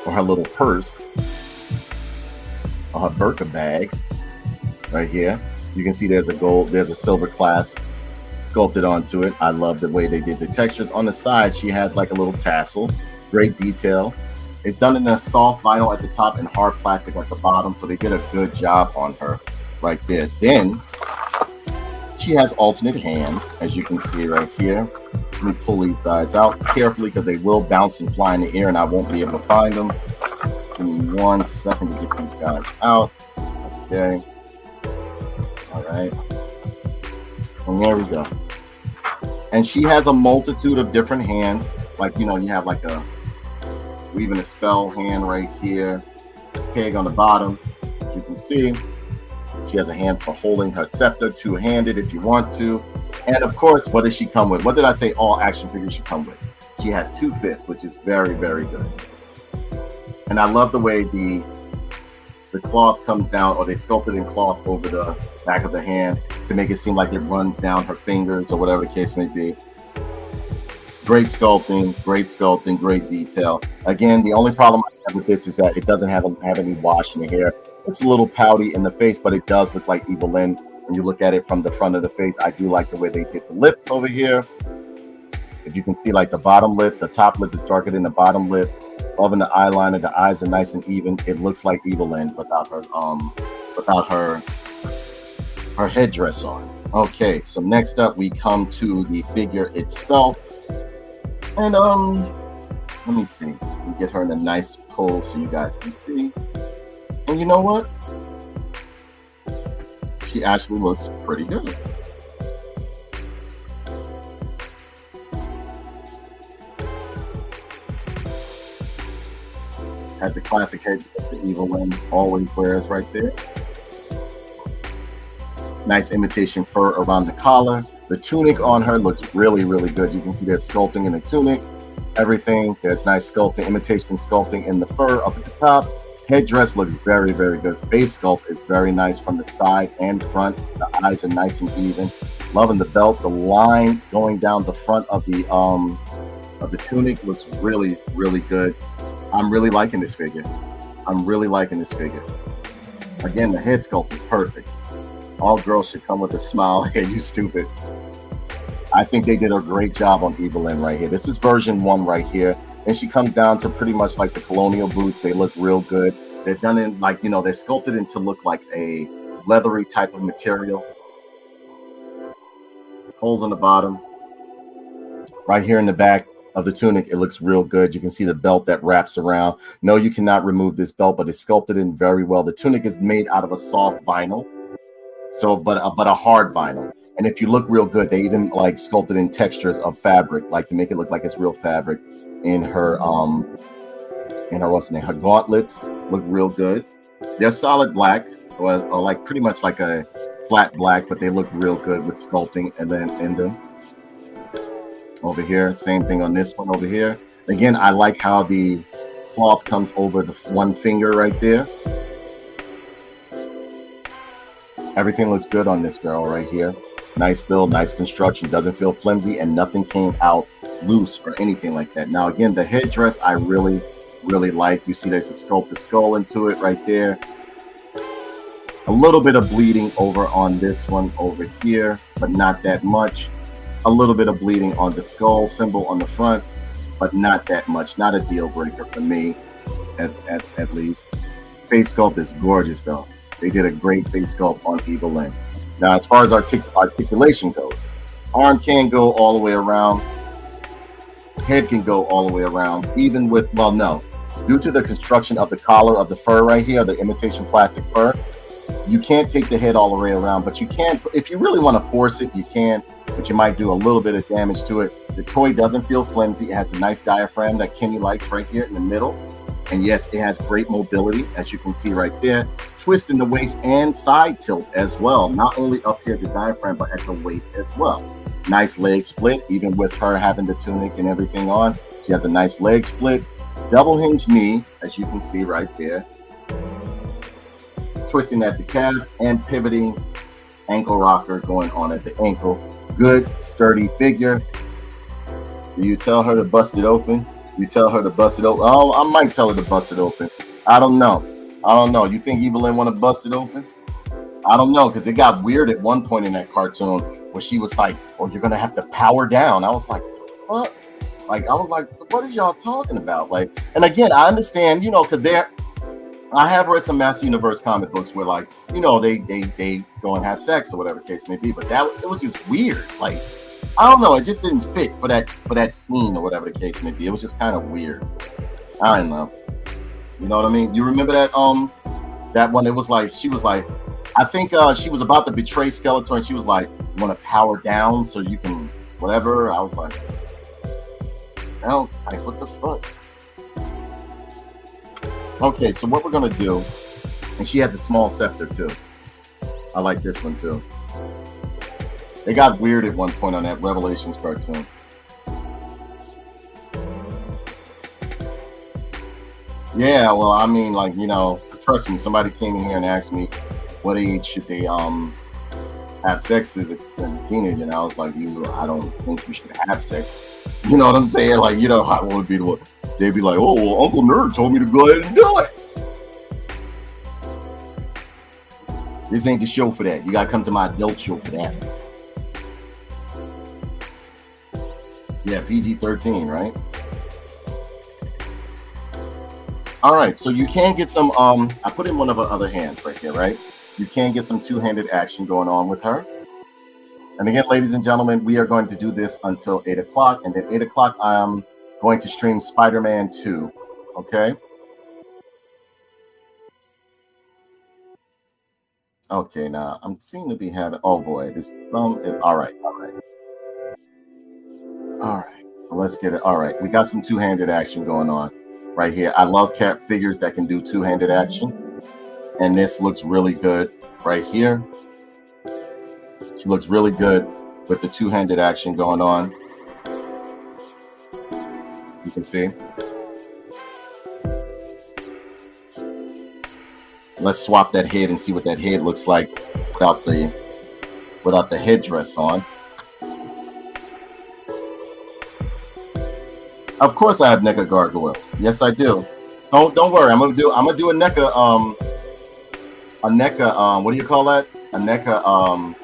or her little purse, or her Birka bag right here. You can see there's a silver clasp sculpted onto it. I love the way they did the textures. On the side, she has like a little tassel, great detail. It's done in a soft vinyl at the top and hard plastic at the bottom, so they did a good job on her right there. Then she has alternate hands, as you can see right here. Let me pull these guys out carefully because they will bounce and fly in the air and I won't be able to find them. Give me 1 second to get these guys out. Okay. All right. And there we go. And she has a multitude of different hands. Like, you have like even a spell hand right here. Peg on the bottom. As you can see, she has a hand for holding her scepter, two-handed if you want to. And of course, what does she come with? What did I say all action figures should come with? She has two fists, which is very, very good. And I love the way the cloth comes down, or they sculpted in cloth over the back of the hand to make it seem like it runs down her fingers or whatever the case may be. Great sculpting, great detail. Again, the only problem I have with this is that it doesn't have any wash in the hair. It's a little pouty in the face, but it does look like Evelyn when you look at it from the front of the face. I do like the way they did the lips over here. If you can see, like the bottom lip, the top lip is darker than the bottom lip. Above in the eyeliner, the eyes are nice and even. It looks like Evelyn without her headdress on. Okay, so next up we come to the figure itself. And let me see. We get her in a nice pose so you guys can see. And you know what? She actually looks pretty good. Has a classic head that the Evelyn always wears right there. Nice imitation fur around the collar. The tunic on her looks really, really good. You can see there's sculpting in the tunic, everything. There's nice sculpting, imitation sculpting in the fur up at the top. Headdress looks very, very good. Face sculpt is very nice from the side and front. The eyes are nice and even. Loving the belt. The line going down the front of the tunic looks really, really good. I'm really liking this figure. Again, the head sculpt is perfect. All girls should come with a smile. Hey, you stupid. I think they did a great job on Evelyn right here. This is version 1 right here. And she comes down to pretty much like the colonial boots. They look real good. They're done in like, they're sculpted in to look like a leathery type of material. Holes on the bottom. Right here in the back of the tunic, it looks real good. You can see the belt that wraps around. No, you cannot remove this belt, but it's sculpted in very well. The tunic is made out of a soft vinyl. So, but a hard vinyl. And if you look real good, they even like sculpted in textures of fabric, like to make it look like it's real fabric. In her what's the name? Her gauntlets look real good. They're solid black, or like pretty much like a flat black, but they look real good with sculpting. And then in them over here, same thing on this one over here. Again, I like how the cloth comes over the one finger right there. Everything looks good on this girl right here. Nice build, nice construction, doesn't feel flimsy, and nothing came out loose or anything like that. Now, again, the headdress I really, really like. You see there's a sculpted skull into it right there. A little bit of bleeding over on this one over here, but not that much. A little bit of bleeding on the skull symbol on the front, but not that much. Not a deal breaker for me, at least. Face sculpt is gorgeous, though. They did a great face sculpt on Evelyn. Now, as far as articulation goes, arm can go all the way around. Head can go all the way around, even with, well, no. Due to the construction of the collar of the fur right here, the imitation plastic fur, you can't take the head all the way around, but you can, if you really want to force it, you can, but you might do a little bit of damage to it. The toy doesn't feel flimsy. It has a nice diaphragm that Kenny likes right here in the middle. And yes, it has great mobility, as you can see right there. Twist in the waist and side tilt as well. Not only up here at the diaphragm, but at the waist as well. Nice leg split, even with her having the tunic and everything on. She has a nice leg split. Double hinge knee, as you can see right there. Twisting at the calf and pivoting ankle rocker going on at the ankle. Good, sturdy figure. Do you tell her to bust it open? You tell her to bust it open? Oh, I might tell her to bust it open. I don't know. You think Evelyn want to bust it open? I don't know, because it got weird at one point in that cartoon where she was like, "Oh, you're gonna have to power down." I was like, "What?" Like, I was like, "What is y'all talking about?" Like, and again, I understand, because I have read some Master Universe comic books where, like, they go and have sex or whatever the case may be, but it was just weird. Like, I don't know, it just didn't fit for that scene or whatever the case may be. It was just kind of weird. I don't know. You know what I mean? You remember that one? It was like she was like, I think she was about to betray Skeletor, and she was like, "You want to power down so you can whatever." I was like, "Hell, like what the fuck?" Okay, so what we're gonna do, and she has a small scepter too. I like this one too. They got weird at one point on that Revelations cartoon. Yeah, well, I mean, like, you know, trust me, somebody came in here and asked me what age should they have sex as a teenager, and I was like, I don't think you should have sex. You know what I'm saying? Like, you know how it would be. They'd be like, "Oh, well, Uncle Nerd told me to go ahead and do it." This ain't the show for that. You gotta come to my adult show for that. Yeah, PG-13, right? All right, so you can get some, I put in one of her other hands right here, right? You can get some two-handed action going on with her. And again, ladies and gentlemen, we are going to do this until 8 o'clock. And at 8 o'clock, I am going to stream Spider-Man 2, okay? Okay, now I'm seem to be having, oh boy, this thumb is, all right. All right, so let's get it. All right, we got some two-handed action going on right here. I love cat figures that can do two-handed action. And this looks really good right here. She looks really good with the two-handed action going on. You can see. Let's swap that head and see what that head looks like without the headdress on. Of course I have NECA gargoyles. Yes, I do. Don't worry. I'm gonna do a NECA what do you call that? A NECA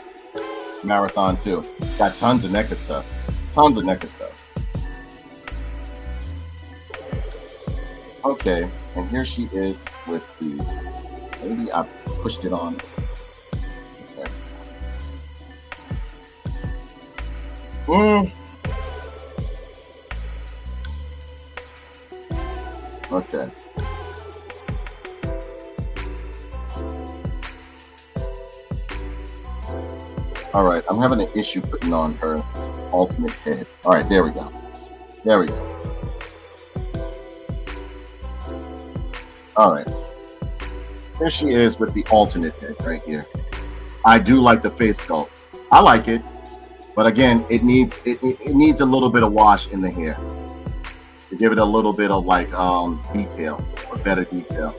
marathon too. Got tons of NECA stuff. Tons of NECA stuff. Okay, and here she is with the, maybe I pushed it on. Okay. Okay. All right, I'm having an issue putting on her ultimate head. All right, there we go. There we go. All right. Here she is with the alternate head right here. I do like the face sculpt. I like it, but again, it needs a little bit of wash in the hair to give it a little bit of like detail or better detail.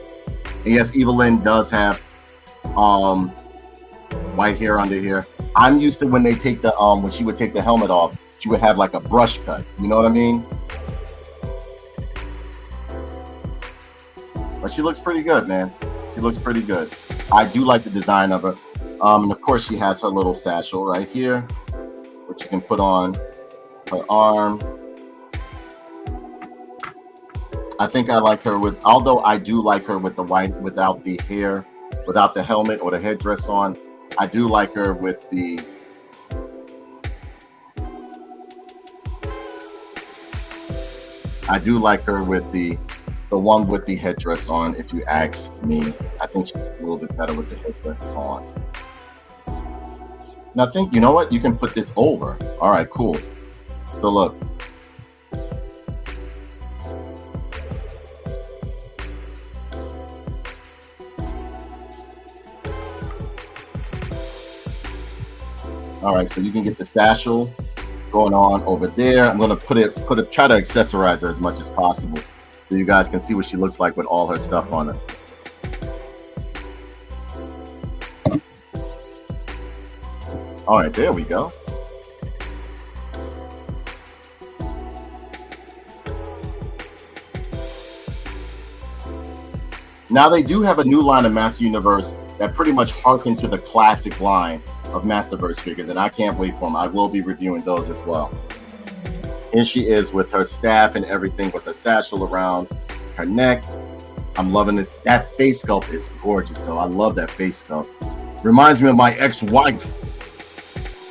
And yes, Evelyn does have white hair under here. I'm used to when they take the when she would take the helmet off, she would have like a brush cut. You know what I mean? But she looks pretty good, man. She looks pretty good. I do like the design of her. And of course, she has her little satchel right here, which you can put on her arm. I think I like her with, although I do like her with the white, without the hair, without the helmet or the headdress on. I do like her with the, the one with the headdress on, if you ask me. I think she's a little bit better with the headdress on. Now I think, you know what? You can put this over. All right, cool. So look. All right, so you can get the satchel going on over there. I'm gonna try to accessorize her as much as possible so you guys can see what she looks like with all her stuff on her. All right, there we go. Now they do have a new line of Master Universe that pretty much harken to the classic line of Masterverse figures, and I can't wait for them. I will be reviewing those as well. And she is with her staff and everything, with a satchel around her neck. I'm loving this. That face sculpt is gorgeous, though. I love that face sculpt. Reminds me of my ex-wife.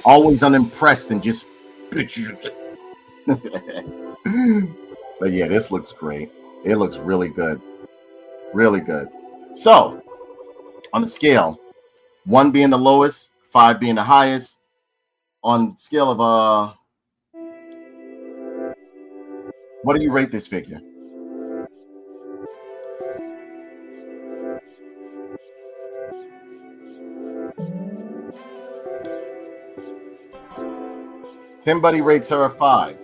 Always unimpressed and just bitches. But yeah, this looks great. It looks really good. Really good. So, on the scale 1 being the lowest, 5 being the highest. On scale of what do you rate this figure? Tim Buddy rates her a 5.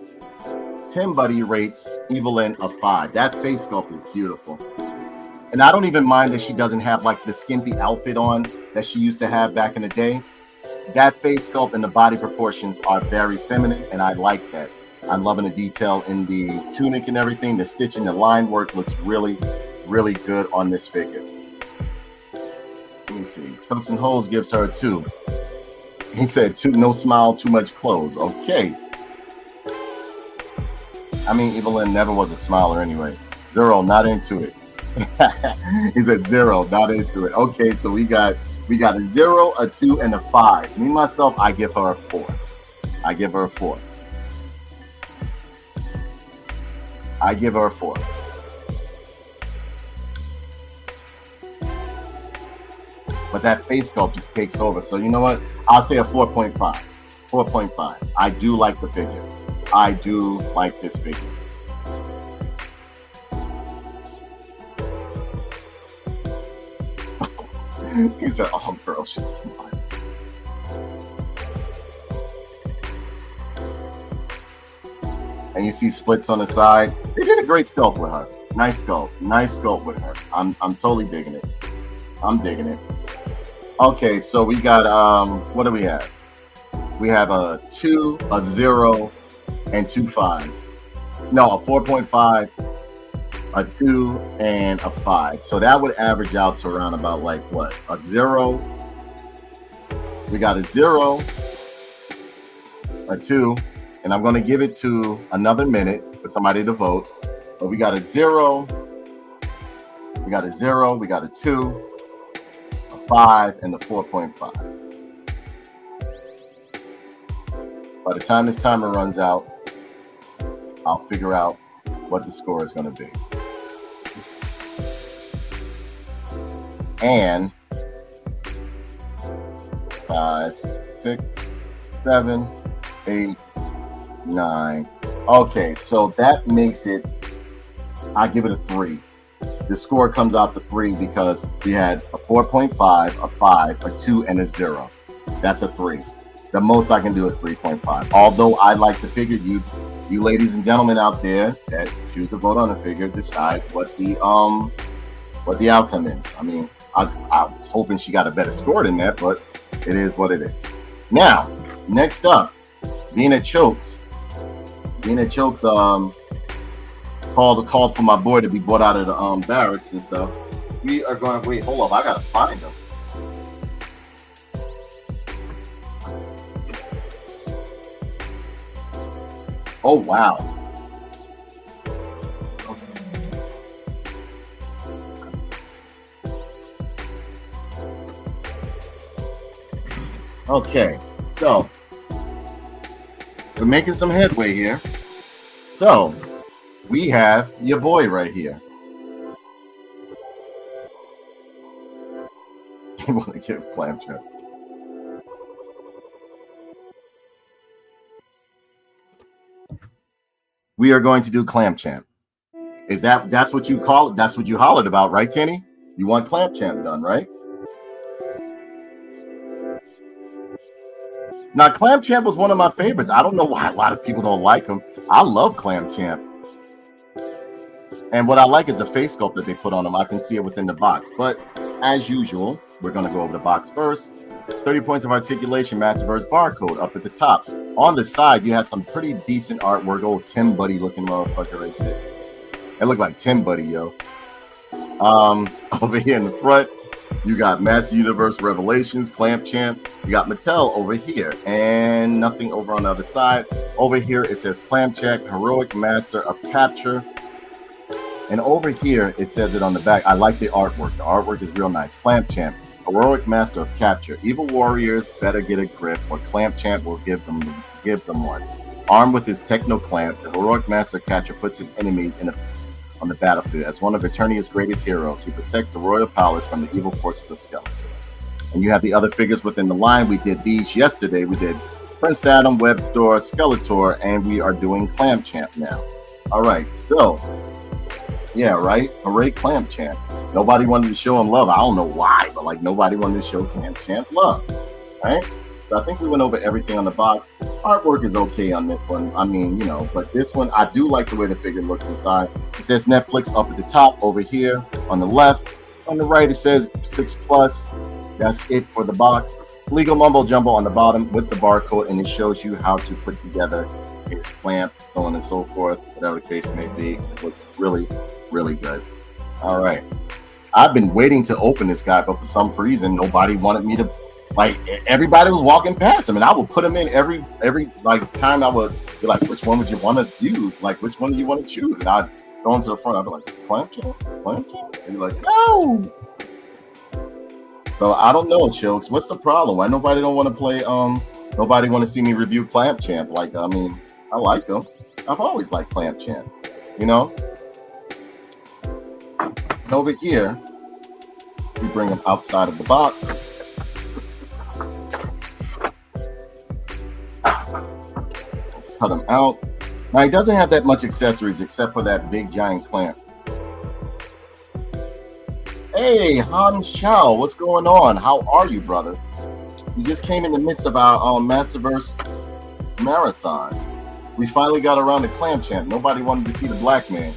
Tim Buddy rates Evelyn a 5. That face sculpt is beautiful. And I don't even mind that she doesn't have like the skimpy outfit on that she used to have back in the day. That face sculpt and the body proportions are very feminine, and I like that. I'm loving the detail in the tunic and everything. The stitching, the line work looks really, really good on this figure. Let me see. Chokes and Holes gives her a 2. He said 2, no smile, too much clothes. Okay. I mean, Evelyn never was a smiler anyway. 0, not into it. He said 0, not into it. Okay, so we got a 0, a 2, and a 5. Me myself, I give her a 4. I give her a 4. I give her a 4. But that face sculpt just takes over. So you know what? I'll say a 4.5. 4.5. I do like the figure. I do like this figure. He said, "Oh, girl, she's smart." And you see splits on the side. They did a great sculpt with her. Nice sculpt with her. I'm totally digging it. I'm digging it. Okay, so we got what do we have? We have a 2, a 0, and 2 5s. No, a 4.5, a 2, and a 5. So that would average out to around about like what? A 0. We got a 0, a 2, and I'm going to give it to another minute for somebody to vote. But we got a 0, we got a 0, we got a 2, a 5, and the 4.5. By the time this timer runs out, I'll figure out what the score is going to be. And 5, 6, 7, 8, 9. Okay, so that makes it, I give it a 3. The score comes out to 3 because we had a 4.5, a 5, a 2, and a 0. That's a 3. The most I can do is 3.5. Although I like the figure, you ladies and gentlemen out there that choose to vote on the figure, decide what the outcome is. I mean, I was hoping she got a better score than that, but it is what it is. Now, next up, Vina Chokes. Vina Chokes called for my boy to be brought out of the barracks and stuff. We are going. Wait, hold up! I gotta find him. Oh wow! Okay, so we're making some headway here. So we have your boy right here. You want to give Clamchap? We are going to do Clamchamp. That's what you call it? That's what you hollered about, right, Kenny? You want Clamchamp done, right? Now, Clamchamp was one of my favorites. I don't know why a lot of people don't like him. I love Clamchamp. And what I like is the face sculpt that they put on him. I can see it within the box. But as usual, we're going to go over the box first. 30 points of articulation, Masterverse barcode up at the top. On the side, you have some pretty decent artwork. Old Tim Buddy looking motherfucker right there. It looked like Tim Buddy, yo. Over here in the front, you got Master Universe Revelations, Clamchamp. You got Mattel over here, and nothing over on the other side. Over here, it says Clamchamp, Heroic Master of Capture. And over here, it says it on the back. I like the artwork. The artwork is real nice. Clamchamp, Heroic Master of Capture. Evil warriors better get a grip, or Clamchamp will give them one. Armed with his Techno Clamp, the Heroic Master of Capture puts his enemies on the battlefield. As one of Eternia's greatest heroes, he protects the royal palace from the evil forces of Skeletor. And you have the other figures within the line. We did these yesterday. We did Prince Adam, Web Store, Skeletor, and we are doing Clamp Champ now. All right, so yeah, right. Hooray, Clamp Champ. Nobody wanted to show him love. I don't know why, but like nobody wanted to show Clamp Champ love, right? So I think we went over everything on the box. Artwork is okay on this one. I mean, you know, but this one, I do like the way the figure looks inside. It says Netflix up at the top over here on the left. On the right, it says 6+. That's it for the box. Legal mumbo jumbo on the bottom with the barcode, and it shows you how to put together his clamp, so on and so forth, whatever the case may be. It looks really, really good. All right. I've been waiting to open this guy, but for some reason, nobody wanted me to. Like, everybody was walking past him, and I would put him in every like time. I would be like, which one would you want to use? Like, which one do you want to choose? And I'd go into the front. I'd be like, Clamp Champ? Clamp Champ? And you're like, no. So I don't know, Chokes. What's the problem? Why nobody don't want to play? Nobody want to see me review Clamp Champ? Like, I mean, I like him. I've always liked Clamp Champ. You know. And over here, we bring him outside of the box. Let's cut him out. Now he doesn't have that much accessories except for that big giant clamp. Hey, Hans Chow, what's going on? How are you, brother? You just came in the midst of our Masterverse marathon. We finally got around to Clamp Champ. Nobody wanted to see the black man.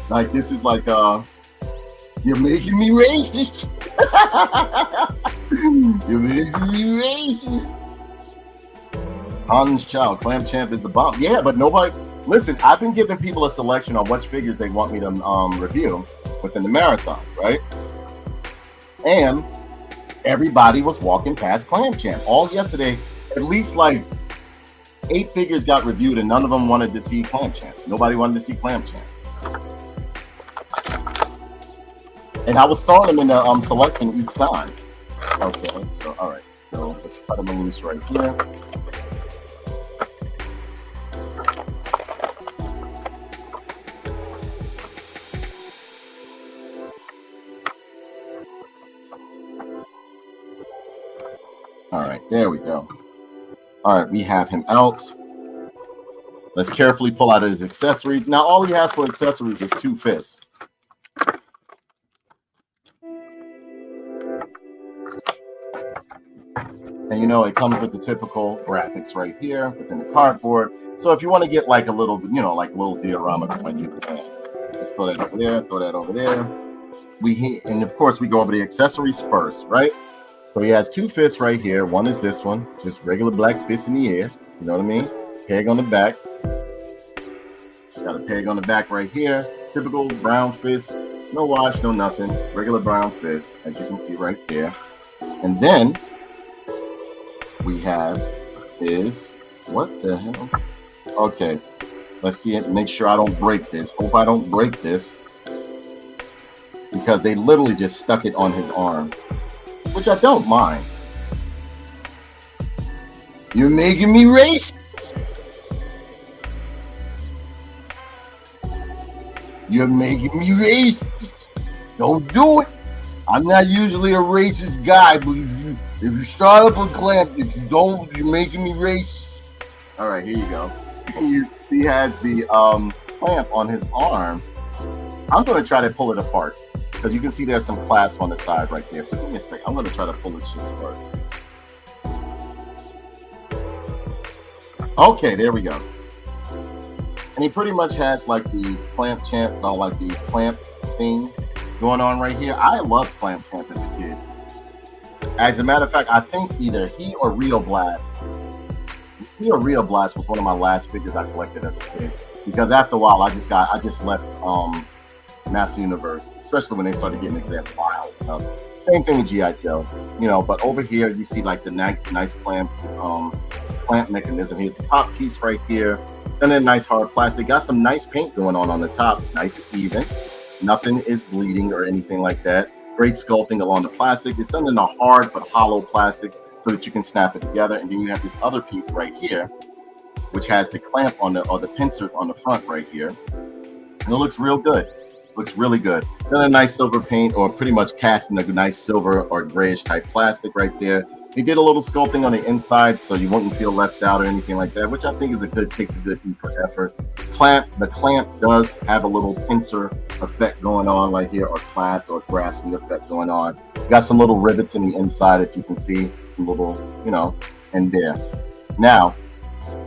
Like, this is like, you're making me racist. You're making me racist. Hans Chow, Clamp Champ is the bomb. Yeah, but nobody, listen, I've been giving people a selection on which figures they want me to review within the marathon, right? And everybody was walking past Clamp Champ. All yesterday, at least like 8 figures got reviewed, and none of them wanted to see Clamp Champ. Nobody wanted to see Clamp Champ. And I was throwing them in the selection each time. Okay, so all right. So let's cut them loose right here. All right, there we go. All right, we have him out. Let's carefully pull out his accessories. Now, all he has for accessories is 2 fists. And you know, it comes with the typical graphics right here within the cardboard. So if you want to get like a little, you know, like little diorama coin, you can. Just throw that over there, throw that over there. And of course, we go over the accessories first, right? So he has 2 fists right here. One is this one, just regular black fist in the air. You know what I mean? Peg on the back. Got a peg on the back right here. Typical brown fist. No wash, no nothing. Regular brown fist, as you can see right there. And then we have is, what the hell? Okay, let's see it. Make sure I don't break this. Hope I don't break this. Because they literally just stuck it on his arm. Which I don't mind. You're making me racist. You're making me racist. Don't do it. I'm not usually a racist guy, but if you start up a clamp, if you don't, you're making me racist. All right, here you go. He has the clamp on his arm. I'm going to try to pull it apart. Because you can see there's some clasp on the side right there. So give me a second. I'm going to try to pull this shit apart. Okay, there we go. And he pretty much has like the Clamp Champ, like the clamp thing going on right here. I loved Clamp Champ as a kid. As a matter of fact, I think either he or Rio Blast was one of my last figures I collected as a kid. Because after a while, I just left Master Universe, especially when they started getting into that wild stuff. Same thing with G.I. Joe, you know, but over here you see like the nice clamp mechanism. Here's the top piece right here. Then a nice hard plastic. Got some nice paint going on the top. Nice and even. Nothing is bleeding or anything like that. Great sculpting along the plastic. It's done in a hard but hollow plastic so that you can snap it together. And then you have this other piece right here, which has the clamp on or the pincers on the front right here. And it looks real good. Looks really good. Then a nice silver paint, or pretty much casting a nice silver or grayish type plastic right there. They did a little sculpting on the inside so you wouldn't feel left out or anything like that, which I think is takes a good E for effort. The clamp does have a little pincer effect going on right here, or clasp or grasping effect going on. Got some little rivets in the inside, if you can see, some little, in there. Now,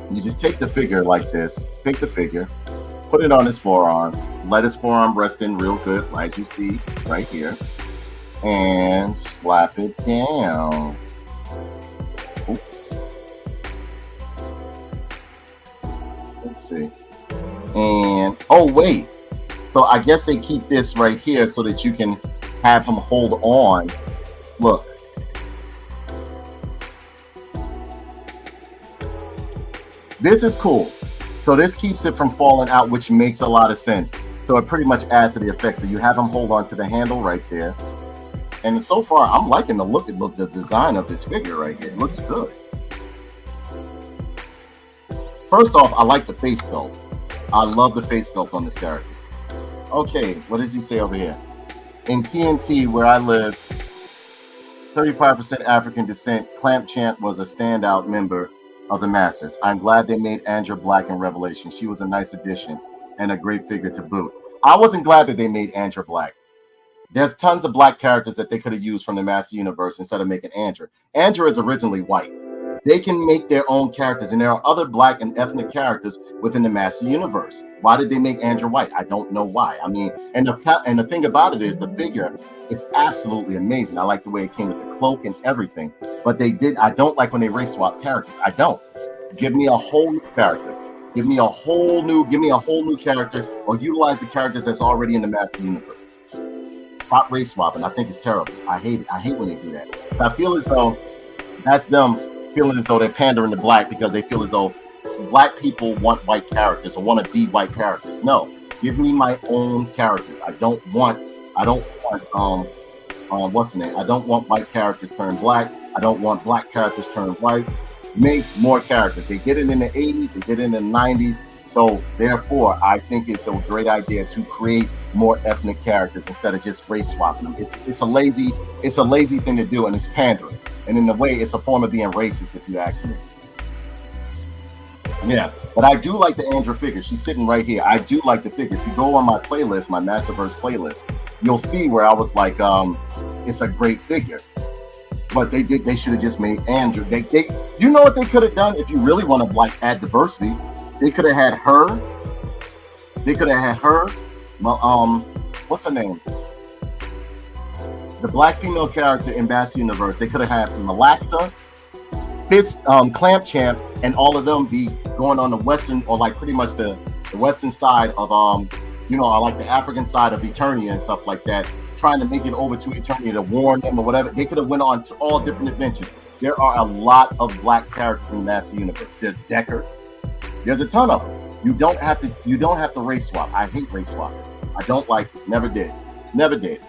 you just take the figure like this, take the figure, put it on his forearm, let his forearm rest in real good, like you see right here, and slap it down. Oops. Let's see. And, oh wait, so I guess they keep this right here so that you can have him hold on. Look. This is cool. So this keeps it from falling out, which makes a lot of sense. So it pretty much adds to the effect. So you have him hold on to the handle right there. And so far, I'm liking the look, the design of this figure right here. It looks good. First off, I like the face sculpt. I love the face sculpt on this character. Okay, what does he say over here? In TNT, where I live, 35% African descent, Clamp Champ was a standout member of the Masters. I'm glad they made Andra black in Revelation. She was a nice addition and a great figure to boot. I wasn't glad that they made Andra black. There's tons of black characters that they could have used from the Master Universe instead of making Andra. Andra is originally white. They can make their own characters, and there are other black and ethnic characters within the Master Universe. Why did they make Andra white? I don't know why. I mean, and the thing about it is the figure is absolutely amazing. I like the way it came with the cloak and everything, but I don't like when they race swap characters. I don't. Give me a whole new character. Give me a whole new character, or utilize the characters that's already in the Master Universe. Stop race swapping. I think it's terrible. I hate it. I hate when they do that. I feel as though that's them feeling as though they're pandering to black because they feel as though black people want white characters or want to be white characters. No, give me my own characters. I don't want what's the name? I don't want white characters turned black. I don't want black characters turned white. Make more characters. They did it in the 80s, they did it in the 90s. So therefore, I think it's a great idea to create more ethnic characters instead of just race swapping them. It's a lazy thing to do, and it's pandering. And in a way, it's a form of being racist, if you ask me. Yeah, but I do like the Andra figure. She's sitting right here. I do like the figure. If you go on my playlist, my Masterverse playlist, you'll see where I was like, it's a great figure. But they should have just made Andra. You know what they could have done if you really want to like add diversity? They could have had her. What's her name? The black female character in Master Universe. They could have had Malactha, Clamp Champ, and all of them be going on the western, or like pretty much the western side of like the African side of Eternia and stuff like that, trying to make it over to Eternia to warn them or whatever. They could have went on to all different adventures. There are a lot of black characters in Master Universe. There's Decker. There's a ton of them. You don't have to race swap. I hate race swap. I don't like it. Never did.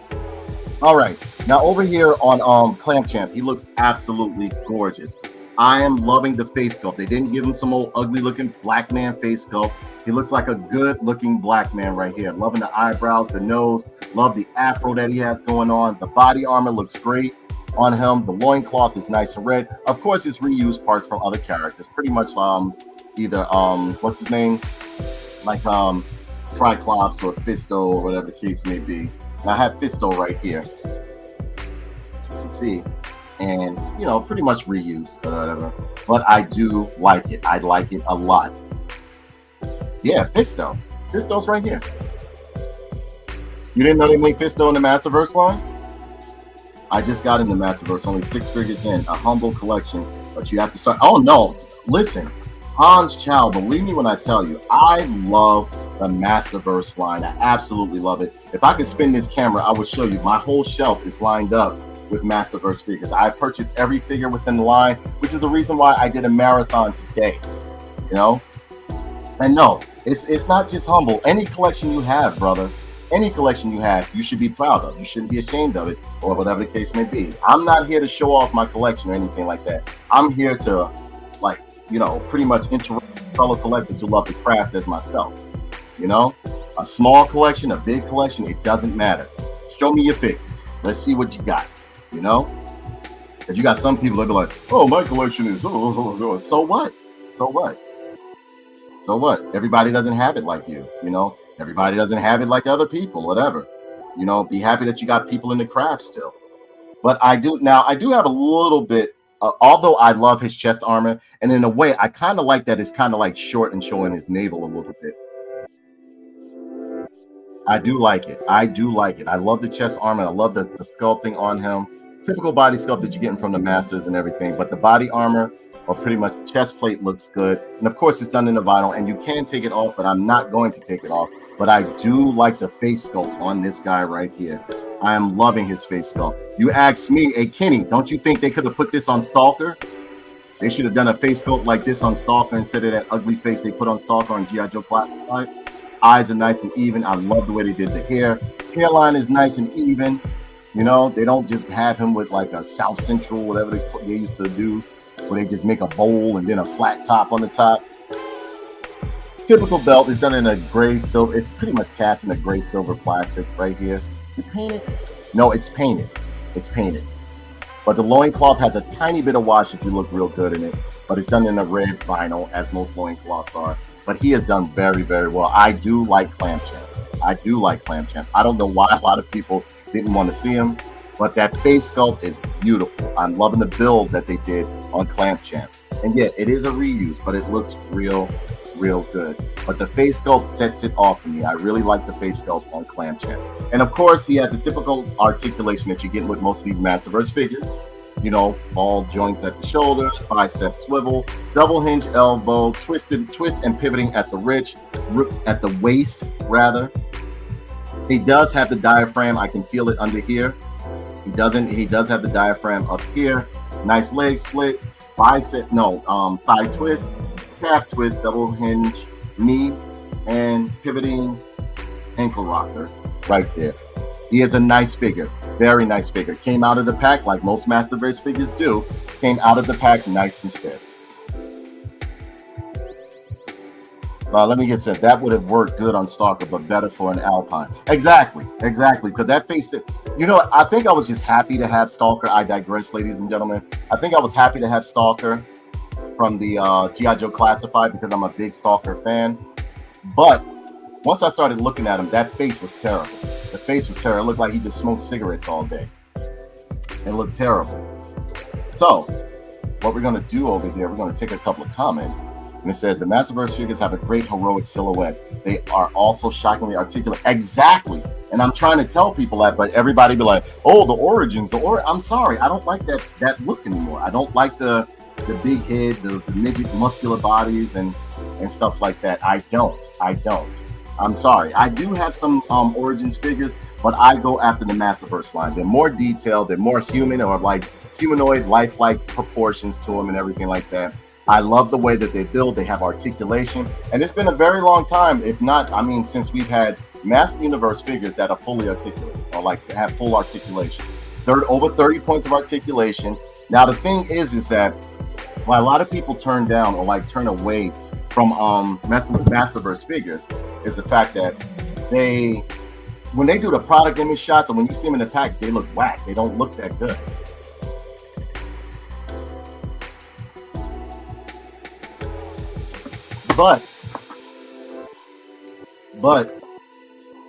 All right. Now over here on Clamp Champ, he looks absolutely gorgeous. I am loving the face sculpt. They didn't give him some old ugly looking black man face sculpt. He looks like a good looking black man right here. Loving the eyebrows, the nose, love the afro that he has going on. The body armor looks great on him. The loincloth is nice and red. Of course, it's reused parts from other characters. Pretty much either what's his name? Like Triclops or Fisto or whatever the case may be. And I have Fisto right here. You can see. And pretty much reused or whatever. But I do like it. I like it a lot. Yeah, Fisto. Fisto's right here. You didn't know they made Fisto in the Masterverse line? I just got in the Masterverse, only 6 figures in, a humble collection, but you have to start. Oh no, listen, Hans Chow, believe me when I tell you, I love the Masterverse line. I absolutely love it. If I could spin this camera, I would show you. My whole shelf is lined up with Masterverse figures. I purchased every figure within the line, which is the reason why I did a marathon today. And no, it's not just humble. Any collection you have, brother, any collection you have, you should be proud of. You shouldn't be ashamed of it, or whatever the case may be. I'm not here to show off my collection or anything like that. I'm here to, pretty much interact with fellow collectors who love the craft as myself. A small collection, a big collection, it doesn't matter. Show me your figures. Let's see what you got, you know? Because you got some people that be like, oh, my collection is, so what? So what? So what? Everybody doesn't have it like you, you know? Everybody doesn't have it like other people, whatever. You know, be happy that you got people in the craft still. But I do have a little bit, although I love his chest armor, and in a way, I kind of like that it's kind of like short and showing his navel a little bit. I do like it. I do like it. I love the chest armor. I love the sculpting on him. Typical body sculpt that you're getting from the masters and everything. But the body armor, or pretty much the chest plate, looks good. And of course, it's done in the vinyl, and you can take it off, but I'm not going to take it off. But I do like the face sculpt on this guy right here. I am loving his face sculpt. You ask me, hey, Kenny, don't you think they could have put this on Stalker? They should have done a face sculpt like this on Stalker instead of that ugly face they put on Stalker on G.I. Joe Classified. Eyes are nice and even. I love the way they did the hair. Hairline is nice and even. You know, they don't just have him with like a South Central, whatever they used to do, where they just make a bowl and then a flat top on the top. Typical belt is done in a gray silver. It's pretty much cast in a gray silver plastic right here. You paint it? No, it's painted. It's painted. But the loincloth has a tiny bit of wash if you look real good in it. But it's done in a red vinyl, as most loincloths are. But he has done very, very well. I do like Clam Champ. I do like Clam Champ. I don't know why a lot of people didn't want to see him, but that face sculpt is beautiful. I'm loving the build that they did on Clam Champ. And yeah, it is a reuse, but it looks real, real good. But the face sculpt sets it off for me. I really like the face sculpt on Clam Champ. And of course, he has the typical articulation that you get with most of these Masterverse figures. You know, all joints at the shoulders, bicep swivel, double hinge elbow, twist and pivoting at the waist rather. He does have the diaphragm. I can feel it under here. He does have the diaphragm up here. Nice leg split, thigh twist, calf twist, double hinge knee, and pivoting ankle rocker right there. He is a nice figure. Very nice figure. Came out of the pack like most Masterverse figures do. Came out of the pack nice and stiff. Let me get said that would have worked good on Stalker, but better for an Alpine. Exactly. Because that face, you know, I think I was just happy to have Stalker. I digress, ladies and gentlemen. I think I was happy to have Stalker from the G.I. Joe Classified because I'm a big Stalker fan. But once I started looking at him, that face was terrible. The face was terrible. It looked like he just smoked cigarettes all day. It looked terrible. So, what we're going to do over here, we're going to take a couple of comments. And it says, the Masterverse figures have a great heroic silhouette. They are also shockingly articulate. Exactly. And I'm trying to tell people that, but everybody be like, oh, the origins, I'm sorry. I don't like that look anymore. I don't like the big head, the midget muscular bodies and stuff like that. I don't. I'm sorry. I do have some Origins figures, but I go after the Masterverse line. They're more detailed. They're more human, or like humanoid, lifelike proportions to them and everything like that. I love the way that they build. They have articulation. And it's been a very long time, if not, I mean, since we've had Master Universe figures that are fully articulated, or like have full articulation. Over 30 points of articulation. Now, the thing is that why a lot of people turn down or like turn away from messing with Masterverse figures is the fact that when they do the product image shots and when you see them in the package, they look whack. They don't look that good. But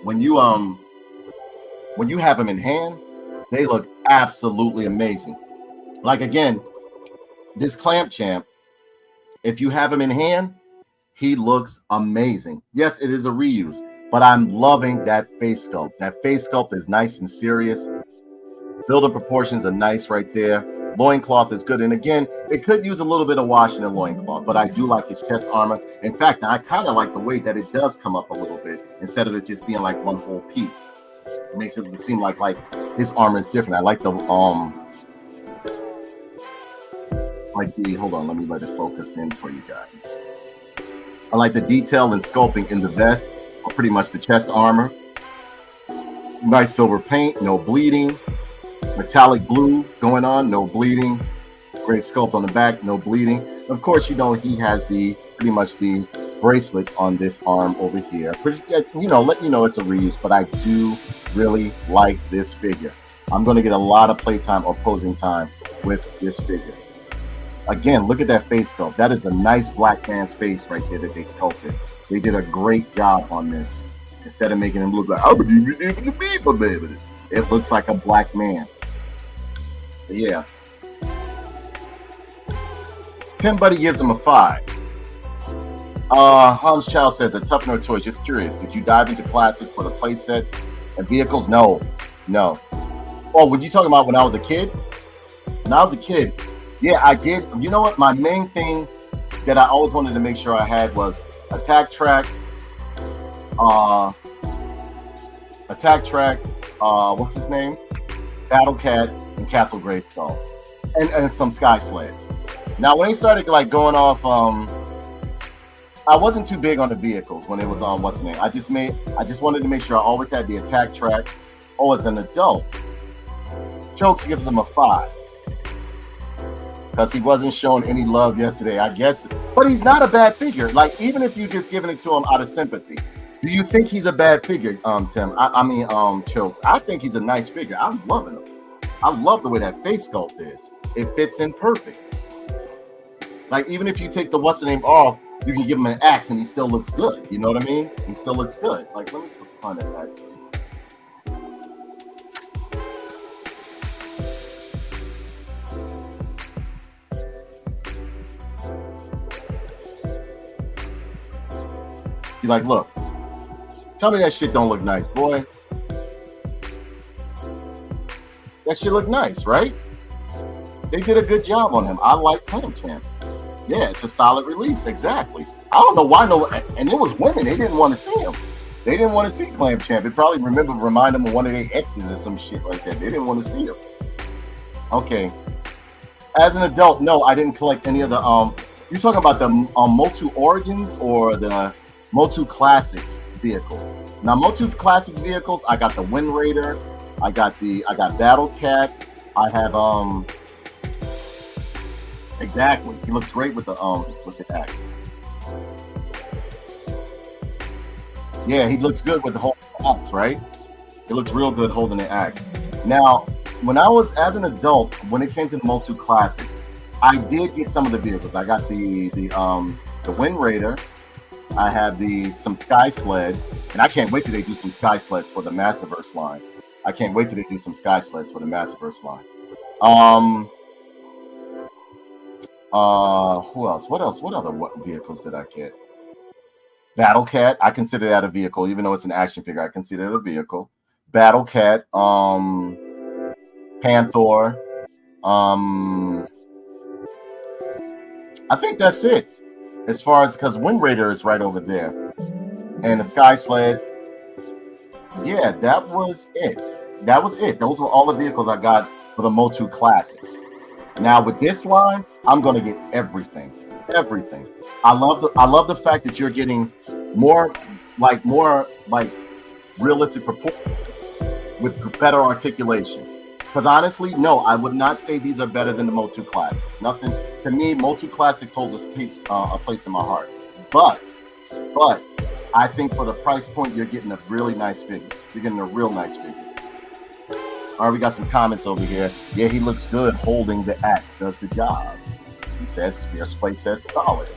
when you have them in hand, they look absolutely amazing. Like again, this Clamp Champ, if you have him in hand, he looks amazing. Yes, it is a reuse, but I'm loving that face sculpt. That face sculpt is nice and serious. Building proportions are nice right there. Loincloth is good. And again, it could use a little bit of wash in the loincloth, but I do like his chest armor. In fact, I kind of like the way that it does come up a little bit instead of it just being like one whole piece. It makes it seem like his armor is different. I like the hold on, let me let it focus in for you guys. I like the detail and sculpting in the vest, or pretty much the chest armor. Nice silver paint, no bleeding. Metallic blue going on, no bleeding. Great sculpt on the back, no bleeding. Of course, you know he has pretty much the bracelets on this arm over here. Let you know it's a reuse, but I do really like this figure. I'm going to get a lot of playtime or posing time with this figure. Again, look at that face sculpt. That is a nice black man's face right there that they sculpted. They did a great job on this. Instead of making him look like, it looks like a black man. But yeah. Tim Buddy gives him a 5. Hans Chow says, a tough no choice. Just curious, did you dive into classics for the play sets and vehicles? No. Oh, were you talking about when I was a kid? When I was a kid, yeah, I did. You know what? My main thing that I always wanted to make sure I had was Attack Track, what's his name? Battle Cat and Castle Grayskull, and some Sky Sleds. Now, when they started like going off, I wasn't too big on the vehicles when it was on what's the name. I just wanted to make sure I always had the Attack Track. Oh, as an adult, Chokes gives him a 5 because he wasn't showing any love yesterday, I guess. But he's not a bad figure. Like, even if you just giving it to him out of sympathy, do you think he's a bad figure, Tim? Chokes. I think he's a nice figure. I'm loving him. I love the way that face sculpt is. It fits in perfect. Like, even if you take the what's the name off, you can give him an axe and he still looks good. You know what I mean? He still looks good. Like, let me find that axe. You're like, look, tell me that shit don't look nice, boy. That shit look nice, right? They did a good job on him. I like Clam Champ. Yeah, it's a solid release, exactly. I don't know why and it was women. They didn't want to see him. They didn't want to see Clam Champ. It probably remind them of one of their exes or some shit like that. They didn't want to see him. Okay. As an adult, no, I didn't collect any of the you're talking about the MOTU Origins or the MOTU Classics vehicles. Now, MOTU Classics vehicles, I got the Wind Raider, I got Battle Cat, I have exactly. He looks great with the axe. Yeah, he looks good with the whole axe, right? It looks real good holding the axe. Now, when I was as an adult, when it came to the MOTU Classics, I did get some of the vehicles. I got the Wind Raider. I have some Sky Sleds, and I can't wait till they do some Sky Sleds for the Masterverse line. Who else? What other vehicles did I get? Battle Cat, I consider that a vehicle, even though it's an action figure. I consider it a vehicle. Battle Cat, Panther. I think that's it. As far as, because Wind Raider is right over there, and the Sky Sled. Yeah, that was it. Those were all the vehicles I got for the MOTU Classics. Now with this line, I'm gonna get everything. I love the fact that you're getting more realistic proportions with better articulation. Because honestly, no, I would not say these are better than the MOTU Classics. Nothing to me. MOTU Classics holds a place in my heart. But I think for the price point, you're getting a really nice figure. You're getting a real nice figure. All right, we got some comments over here. Yeah, he looks good holding the axe. Does the job. He says, Fierce Play says solid.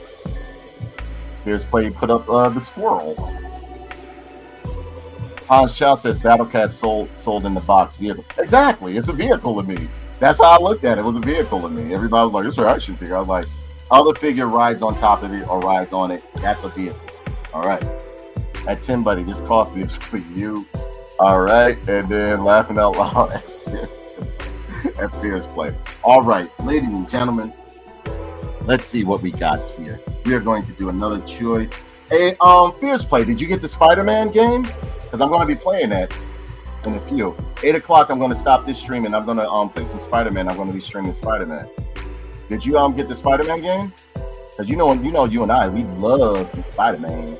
Fierce Play put up the squirrel. Hans Chow says Battle Cat sold in the box vehicle. Exactly, it's a vehicle to me. That's how I looked at it. It was a vehicle to me. Everybody was like, it's an action figure. I was like, other figure rides on top of it or rides on it. That's a vehicle. All right. At Tim Buddy, this coffee is for you. All right. And then laughing out loud at Fierce Play. All right, ladies and gentlemen, let's see what we got here. We are going to do another choice. Hey, Fierce Play, did you get the Spider-Man game? Because I'm going to be playing that in a few. 8 o'clock, I'm going to stop this stream and I'm going to play some Spider-Man. I'm going to be streaming Spider-Man. Did you get the Spider-Man game? Because you know you and I, we love some Spider-Man.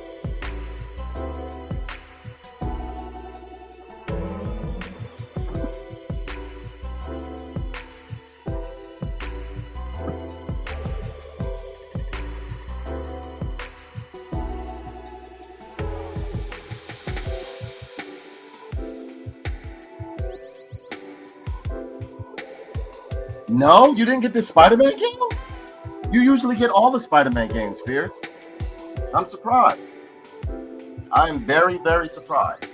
No, you didn't get this Spider-Man game? You usually get all the Spider-Man games, Fierce. I'm surprised. I am very, very surprised.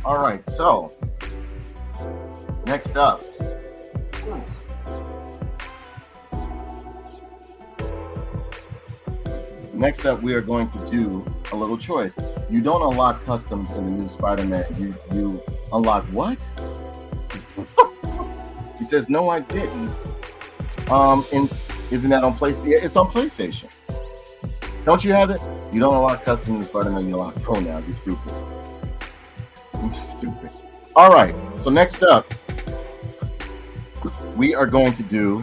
All right, so next up. Next up, we are going to do a little choice. You don't unlock customs in the new Spider-Man. You unlock what? He says, no, I didn't. Isn't that on PlayStation? Yeah, it's on PlayStation. Don't you have it? You don't unlock customs in Spider-Man. You unlock pronoun. You're stupid. You're stupid. All right. So next up, we are going to do.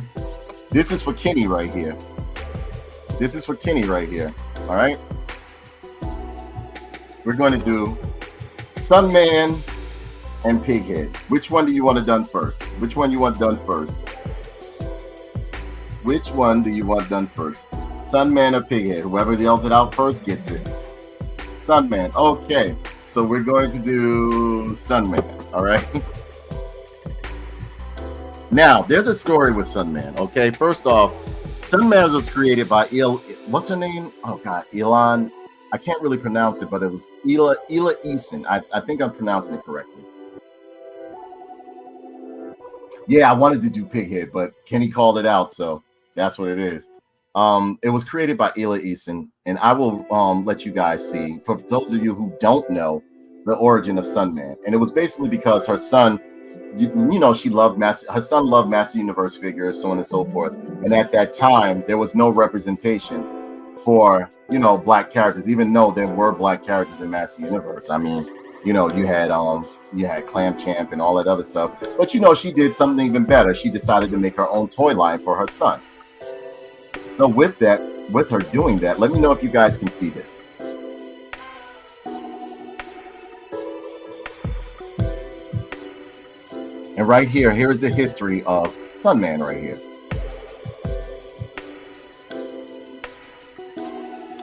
This is for Kenny right here. This is for Kenny right here. All right. We're going to do Sunman and Pighead. Which one do you want done first? Which one you want done first? Which one do you want done first? Sunman or Pighead? Whoever yells it out first gets it. Sunman. Okay. So we're going to do Sunman. All right. Now, there's a story with Sunman. Okay. First off, Sunman was created by what's her name? Oh God, Elon. I can't really pronounce it, but it was Ela Eason. I think I'm pronouncing it correctly. Yeah, I wanted to do Pighead, but Kenny called it out, so that's what it is. It was created by Ela Eason, and I will let you guys see, for those of you who don't know, the origin of Sunman. And it was basically because her son, you know, her son loved Master Universe figures, so on and so forth. And at that time, there was no representation for, you know, black characters, even though there were black characters in Master Universe. I mean, you know, you had Clam Champ and all that other stuff. But, you know, she did something even better. She decided to make her own toy line for her son. So with her doing that, let me know if you guys can see this. And right here, here's the history of Sunman right here.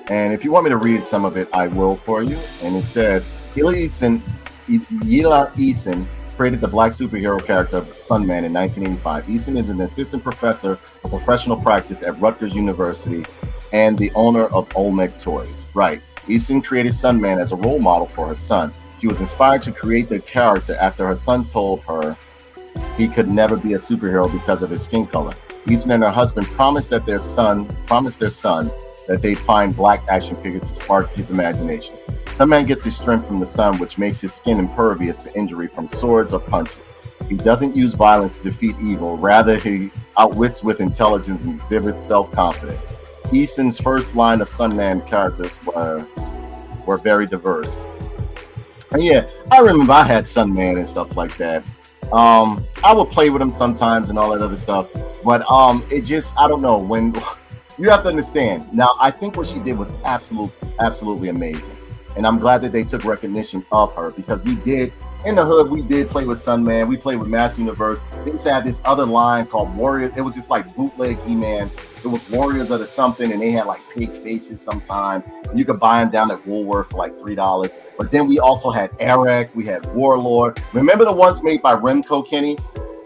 And if you want me to read some of it, I will for you. And it says, Ela Eason created the black superhero character Sunman in 1985. Eason is an assistant professor of professional practice at Rutgers University and the owner of Olmec Toys. Right. Eason created Sunman as a role model for her son. She was inspired to create the character after her son told her he could never be a superhero because of his skin color. Eason and her husband promised their son that they'd find black action figures to spark his imagination. Sunman gets his strength from the sun, which makes his skin impervious to injury from swords or punches. He doesn't use violence to defeat evil. Rather, he outwits with intelligence and exhibits self-confidence. Eason's first line of Sunman characters were very diverse. And yeah, I remember I had Sunman and stuff like that. I would play with him sometimes and all that other stuff, but it just, I don't know, when you have to understand. Now, I think what she did was absolutely amazing, and I'm glad that they took recognition of her, because we did in the hood, we did play with Sunman, we played with Master Universe. They used to have this other line called Warriors. It was just like bootleg He-Man. It was Warriors of the something, and they had like pig faces sometimes. And you could buy them down at Woolworth for like $3. But then we also had Eric, we had Warlord. Remember the ones made by Remco, Kenny?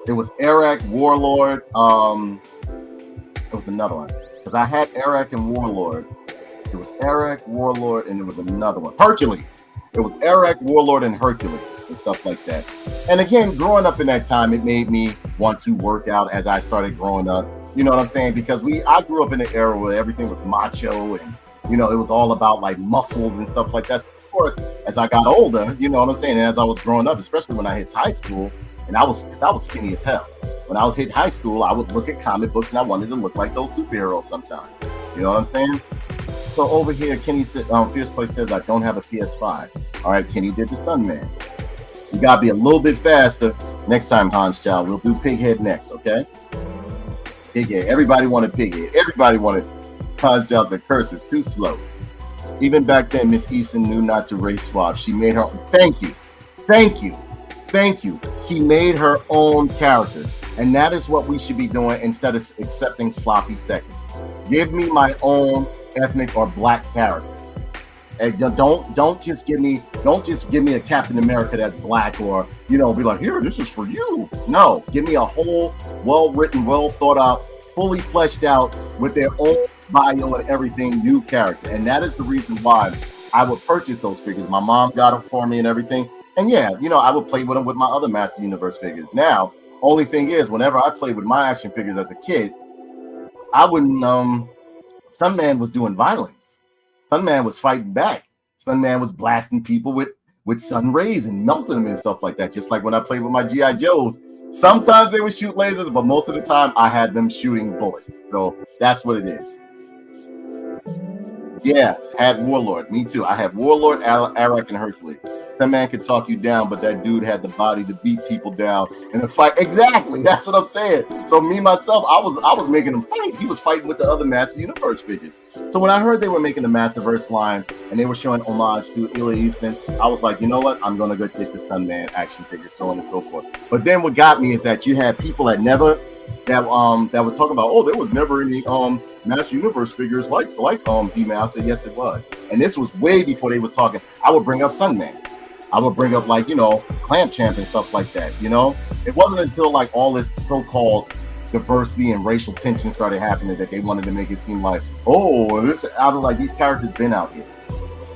It was Eric, Warlord. It was another one, because I had Eric and Warlord. It was Eric, Warlord, and there was another one, Hercules. It was Eric, Warlord, and Hercules and stuff like that. And again, growing up in that time, it made me want to work out as I started growing up. You know what I'm saying? Because I grew up in an era where everything was macho, and you know, it was all about like muscles and stuff like that. So of course, as I got older, you know what I'm saying, and as I was growing up, especially when I hit high school, and I was skinny as hell. When I was hit high school, I would look at comic books and I wanted to look like those superheroes sometimes. You know what I'm saying? So over here, Kenny said, Fierce Play says, I don't have a PS5. All right, Kenny did the Sunman. You gotta be a little bit faster next time, Hans Child. We'll do Pighead next, okay? Pighead. Everybody wanted Pighead. Everybody wanted. Hans Child said, curse is too slow. Even back then, Miss Eason knew not to race swap. She made her own. Thank you. She made her own characters. And that is what we should be doing instead of accepting sloppy seconds. Give me my own ethnic or black character. And don't just give me a Captain America that's black, or be like, here, this is for you. No, give me a whole, well written, well thought out, fully fleshed out, with their own bio and everything, new character. And that is the reason why I would purchase those figures. My mom got them for me and everything. And yeah, I would play with them with my other Master Universe figures. Now, only thing is, whenever I played with my action figures as a kid, I wouldn't. Sunman was doing violence. Sunman was fighting back. Sunman was blasting people with sun rays and melting them and stuff like that. Just like when I played with my GI Joes, sometimes they would shoot lasers, but most of the time I had them shooting bullets. So that's what it is. Yes, had Warlord. Me too. I had Warlord, Arak, and Hercules. That man could talk you down, but that dude had the body to beat people down in a fight. Exactly. That's what I'm saying. So me, myself, I was making him fight. He was fighting with the other Master Universe figures. So when I heard they were making the Masterverse line and they were showing homage to Ilya Easton, I was like, you know what? I'm going to go get the Sunman action figure, so on and so forth. But then what got me is that you had people that would talk about, oh, there was never any Master Universe figures like He-Man. I said, yes, it was. And this was way before they was talking. I would bring up Sunman. I would bring up Clamp Champ and stuff like that. It wasn't until like all this so-called diversity and racial tension started happening that they wanted to make it seem like, oh, this out of like these characters been out here.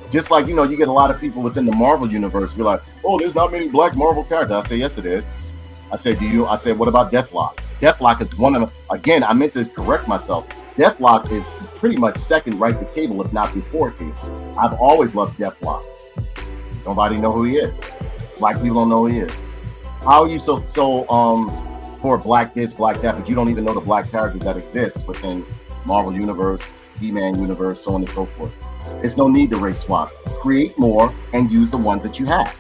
Just like you get a lot of people within the Marvel universe be like, oh, there's not many black Marvel characters. I say, yes, it is. I said, what about Deathlock? Deathlock is one of them. Again, I meant to correct myself. Deathlock is pretty much second right to Cable, if not before Cable. I've always loved Deathlock. Nobody know who he is. Black people don't know who he is. How are you so for black this, black that, but you don't even know the black characters that exist within Marvel Universe, He-Man Universe, so on and so forth? There's no need to race swap. Create more and use the ones that you have.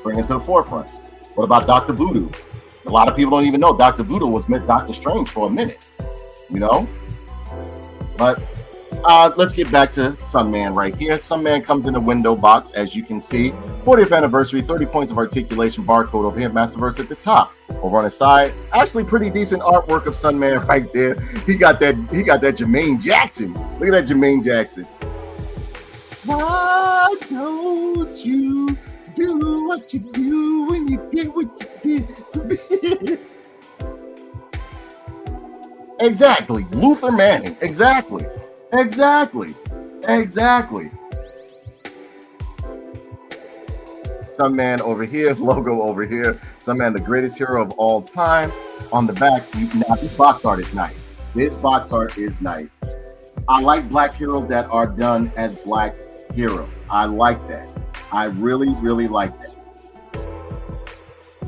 Bring it to the forefront. What about Dr. Voodoo? A lot of people don't even know Dr. Voodoo was Doctor Strange for a minute. But let's get back to Sunman right here. Sunman comes in a window box, as you can see. 40th anniversary, 30 points of articulation, barcode over here, Masterverse at the top. Over on the side, actually pretty decent artwork of Sunman right there. He got that Jermaine Jackson. Look at that Jermaine Jackson. Why don't you do what you do when you did what you did to me? Exactly. Luther Manning. Exactly. Sunman over here, logo over here. Sunman, the greatest hero of all time. On the back, now this box art is nice. I like black heroes that are done as black heroes. I like that. I really, really like that.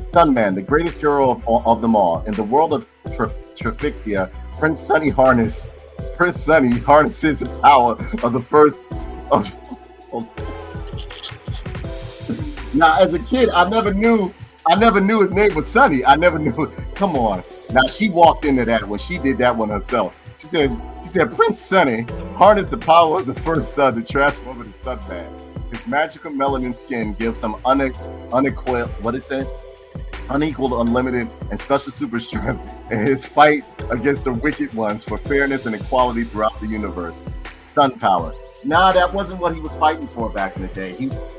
Sunman, the greatest hero of them all. In the world of Trifixia, Prince Sunny harnesses the power of the first of. Now, as a kid, I never knew his name was Sunny. I never knew. Come on. Now she walked into that when she did that one herself. She said Prince Sunny harnessed the power of the first sun to transform into Sunman. His magical melanin skin gives him unequaled, unlimited, and special super strength in his fight against the wicked ones for fairness and equality throughout the universe. Sun power. Nah, that wasn't what he was fighting for back in the day.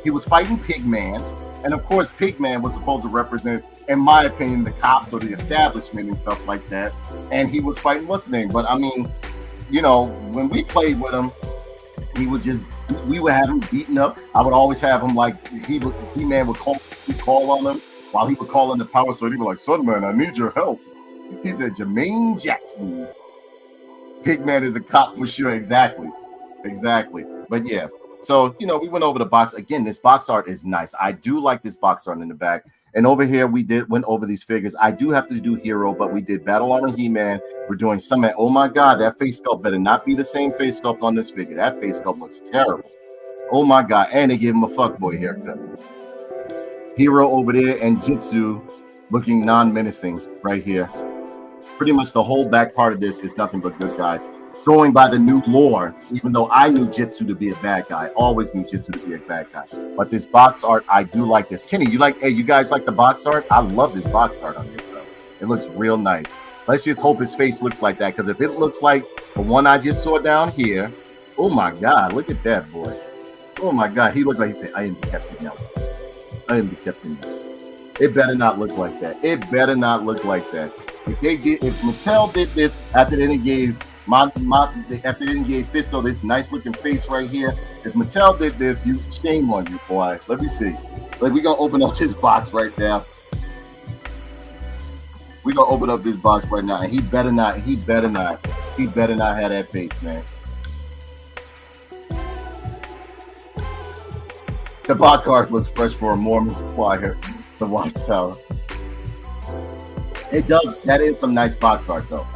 He was fighting Pigman, and of course Pigman was supposed to represent, in my opinion, the cops or the establishment and stuff like that. And he was fighting what's his name? But I mean, when we played with him, we would have him beaten up. I would always have him like He-Man would call on him. While he would call in the power sword, he'd be like, Sunman, I need your help. He said, Jermaine Jackson. Pigman is a cop for sure. Exactly. But yeah, so, we went over the box. Again, this box art is nice. I do like this box art in the back. And over here, went over these figures. I do have to do Hero, but we did Battle Armor He-Man. We're doing Sunman. Oh my God, that face sculpt better not be the same face sculpt on this figure. That face sculpt looks terrible. Oh my God. And they gave him a fuckboy haircut. Hero over there and Jitsu looking non-menacing right here. Pretty much the whole back part of this is nothing but good guys. Going by the new lore, even though I knew Jitsu to be a bad guy, always knew Jitsu to be a bad guy. But this box art, I do like this. Kenny, you guys like the box art? I love this box art on this, bro. It looks real nice. Let's just hope his face looks like that, because if it looks like the one I just saw down here, oh my God, look at that, boy. Oh my God, he looked like he said, "I am the captain now. I am the captain now." It better not look like that. It better not look like that. If Mattel did this after they didn't gave after they didn't gave Fisto this nice looking face right here, if Mattel did this, shame on you, boy. Let me see. Like, we're gonna open up this box right now. We're gonna open up this box right now, and he better not have that face, man. The box art looks fresh for a Mormon choir, the Watchtower. It does. That is some nice box art, though.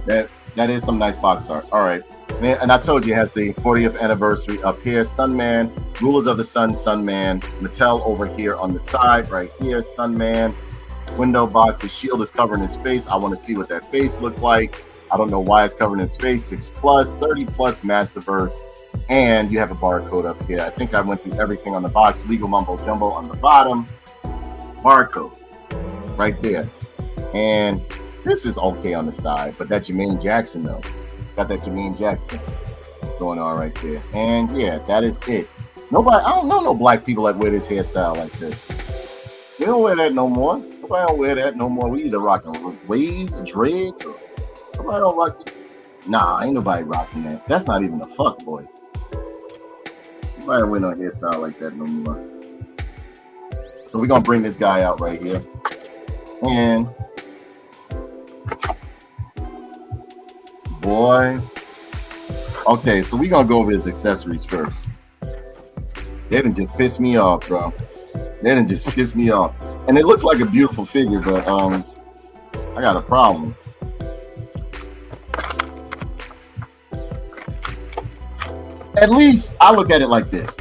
That is some nice box art. All right, and I told you it has the 40th anniversary up here. Sunman, Rulers of the Sun, Sunman. Mattel over here on the side, right here. Sunman. Window box. His shield is covering his face. I want to see what that face looked like. I don't know why it's covering his face. 6+, 30+ Masterverse. And you have a barcode up here. I think I went through everything on the box. Legal mumbo jumbo on the bottom. Barcode right there. And this is okay on the side, but that Jermaine Jackson though. Got that Jermaine Jackson going on right there. And yeah, that is it. I don't know no black people that wear this hairstyle like this. They don't wear that no more. Nobody don't wear that no more. We either rocking waves, dreads, or nobody don't rock. Nah, ain't nobody rocking that. That's not even a fuck boy. Nobody don't wear no hairstyle like that no more. So we're gonna bring this guy out right here. And boy. Okay, so we're gonna go over his accessories first. They didn't just piss me off, bro. They didn't just piss me off. And it looks like a beautiful figure, but I got a problem. At least I look at it like this.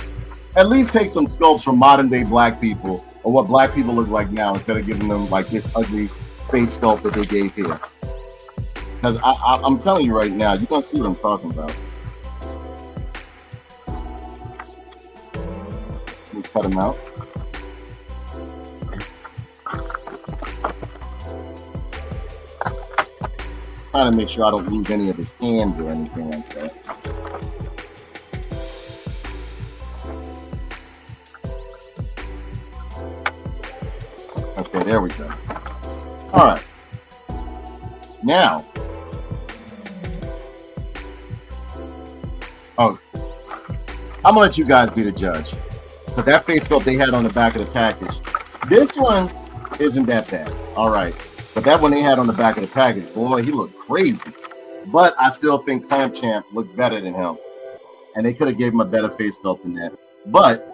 At least take some sculpts from modern day black people, or what black people look like now, instead of giving them like this ugly face sculpt that they gave here. Because I'm telling you right now, you're gonna see what I'm talking about. Let me cut him out. Trying to make sure I don't lose any of his hands or anything like that. Okay, there we go. All right. Now, I'm gonna let you guys be the judge. But that face sculpt they had on the back of the package, this one isn't that bad. All right. But that one they had on the back of the package, boy, he looked crazy. But I still think Clamp Champ looked better than him. And they could have gave him a better face sculpt than that. But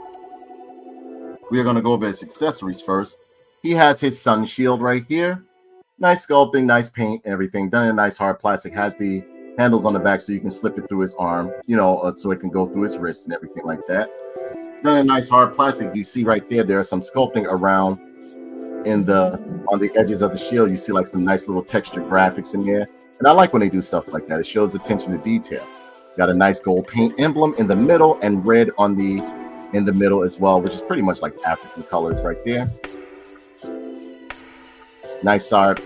we are going to go over his accessories first. He has his sun shield right here. Nice sculpting, nice paint, everything. Done in a nice hard plastic. Has the handles on the back so you can slip it through his arm, so it can go through his wrist and everything like that. Done in nice hard plastic. You see right there are some sculpting around on the edges of the shield. You see like some nice little texture graphics in there. And I like when they do stuff like that. It shows attention to detail. Got a nice gold paint emblem in the middle and red in the middle as well, which is pretty much like African colors right there. Nice solid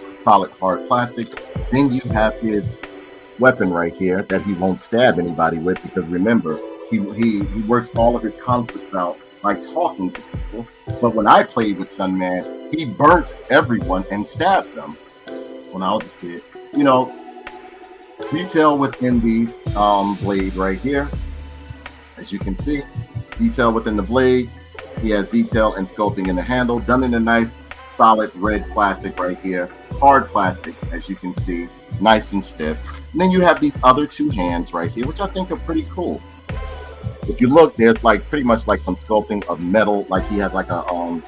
hard plastic. Then you have his weapon right here that he won't stab anybody with, because remember, he works all of his conflicts out by talking to people. But when I played with Sunman, he burnt everyone and stabbed them when I was a kid. Detail within these blade right here, as you can see. Detail within the blade. He has detail and sculpting in the handle, done in a nice solid red plastic right here. Hard plastic, as you can see, nice and stiff. And then you have these other two hands right here, which I think are pretty cool. If you look, there's like pretty much like some sculpting of metal, like he has like a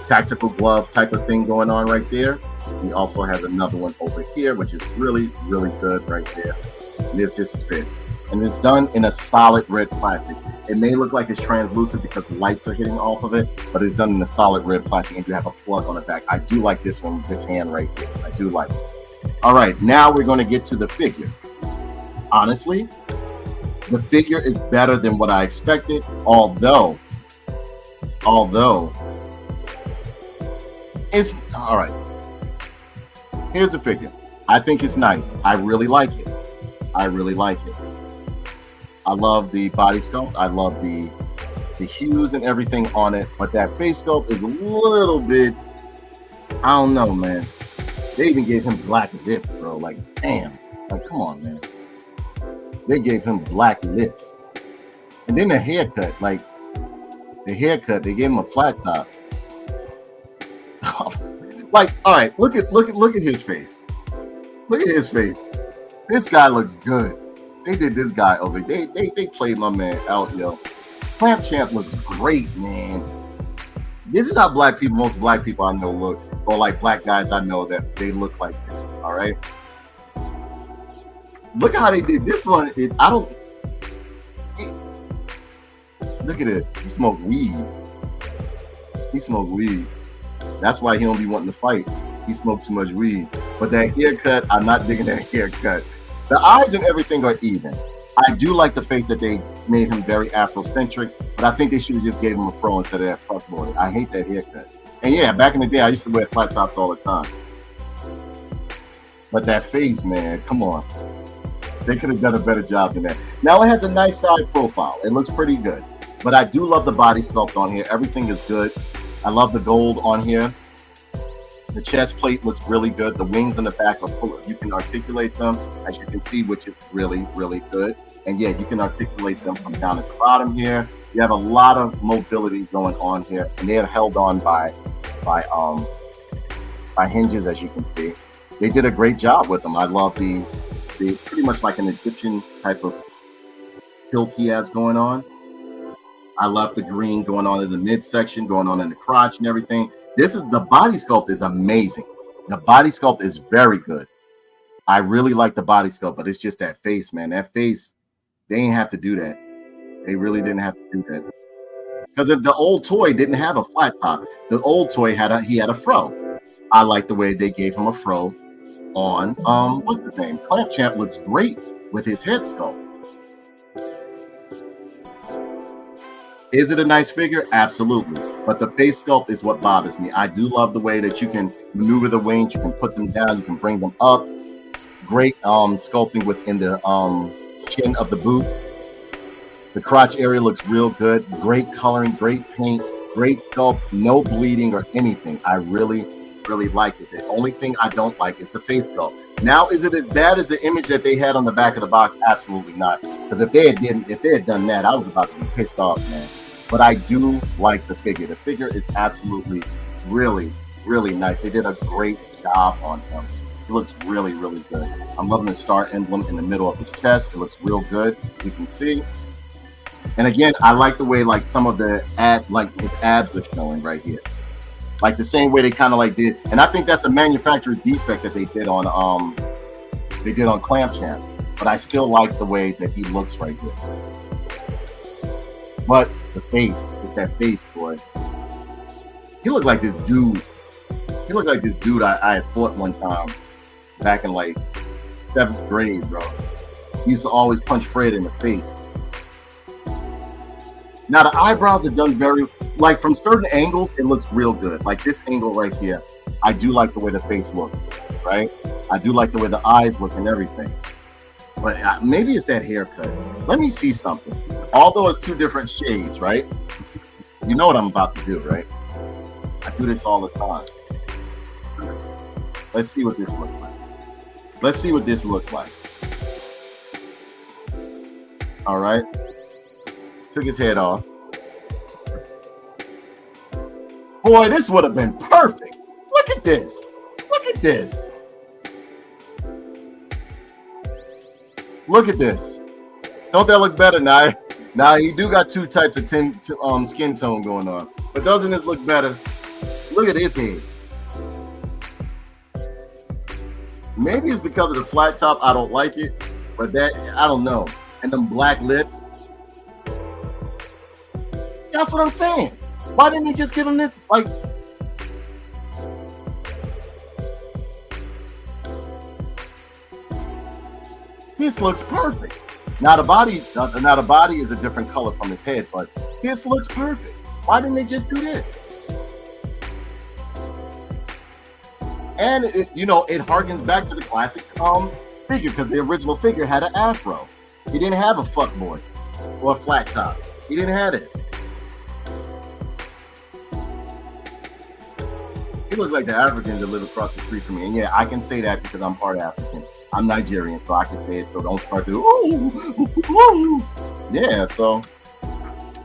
tactical glove type of thing going on right there. He also has another one over here, which is really, really good right there. And this is his fist. And it's done in a solid red plastic. It may look like it's translucent because the lights are hitting off of it, but it's done in a solid red plastic, and you have a plug on the back. I do like this one, this hand right here. I do like it. All right, now we're going to get to the figure. Honestly, the figure is better than what I expected, although it's all right. Here's the figure. I think it's nice. I really like it. I really like it. I love the body sculpt. I love the the hues and everything on it, but that face sculpt is a little bit, I don't know, man. They even gave him black lips, bro. Like, damn. Like, come on, man. They gave him black lips. And then the haircut, like, the haircut, they gave him a flat top. Like, all right, look at his face. Look at his face. This guy looks good. They did this guy over. They played my man out, yo. Clamp Champ looks great, man. This is how most black people I know look, or like black guys I know that they look like this. All right. Look how they did this one. Look at this. He smoked weed. That's why he don't be wanting to fight. He smoked too much weed. But that haircut, I'm not digging that haircut. The eyes and everything are even. I do like the face that they made him very Afrocentric, but I think they should have just gave him a fro instead of that fuck boy. I hate that haircut. And yeah, back in the day, I used to wear flat tops all the time. But that face, man, come on. They could have done a better job than that. Now it has a nice side profile. It looks pretty good. But I do love the body sculpt on here. Everything is good. I love the gold on here. The chest plate looks really good. The wings on the back are full. You can articulate them, as you can see, which is really, really good. And yeah, you can articulate them from down at the bottom here. You have a lot of mobility going on here, and they are held on by hinges, as you can see. They did a great job with them. I love the pretty much like an Egyptian type of hilt he has going on. I love the green going on in the midsection, going on in the crotch and everything. The body sculpt is amazing. The body sculpt is very good. I really like the body sculpt, but it's just that face, man. That face, they didn't have to do that. They really didn't have to do that. Because if the old toy didn't have a flat top, the old toy had a fro. I like the way they gave him a fro on what's his name? Clamp Champ looks great with his head sculpt. Is it a nice figure? Absolutely. But the face sculpt is what bothers me. I do love the way that you can maneuver the wings, you can put them down, you can bring them up. Great sculpting within the chin of the boot. The crotch area looks real good. Great coloring, great paint, great sculpt, no bleeding or anything. I really, really like it. The only thing I don't like is the face sculpt. Now, is it as bad as the image that they had on the back of the box? Absolutely not. Because if they had done that, I was about to be pissed off, man. But I do like the figure. The figure is absolutely, really, really nice. They did a great job on him. It looks really, really good. I'm loving the star emblem in the middle of his chest. It looks real good. You can see. And again, I like the way like some of the his abs are showing right here. Like the same way they kind of like did. And I think that's a manufacturer's defect that they did on Clamp Champ. But I still like the way that he looks right here. But the face, with that face, boy. He looked like this dude. He looked like this dude I had fought one time back in like 7th grade, bro. He used to always punch Fred in the face. Now the eyebrows are done very, like from certain angles, it looks real good. Like this angle right here, I do like the way the face looks, right? I do like the way the eyes look and everything. But maybe it's that haircut. Let me see something. Although it's two different shades, right? You know what I'm about to do, right? I do this all the time. Let's see what this looks like. Let's see what this looks like. All right. Took his head off. Boy, this would have been perfect. Look at this. Look at this. Look at this. Don't that look better now? Now you do got two types of skin tone going on, but doesn't this look better? Look at his head. Maybe it's because of the flat top. I don't like it, but that I don't know. And them black lips. That's what I'm saying. Why didn't he just give him this? Like, this looks perfect. Now the body is a different color from his head, but this looks perfect. Why didn't they just do this? And it harkens back to the classic figure, because the original figure had an afro. He didn't have a fuckboy or a flat top. He didn't have this. look like the Africans that live across the street from me. And yeah, I can say that because I'm part African. I'm Nigerian, so I can say it. So don't start to, yeah, so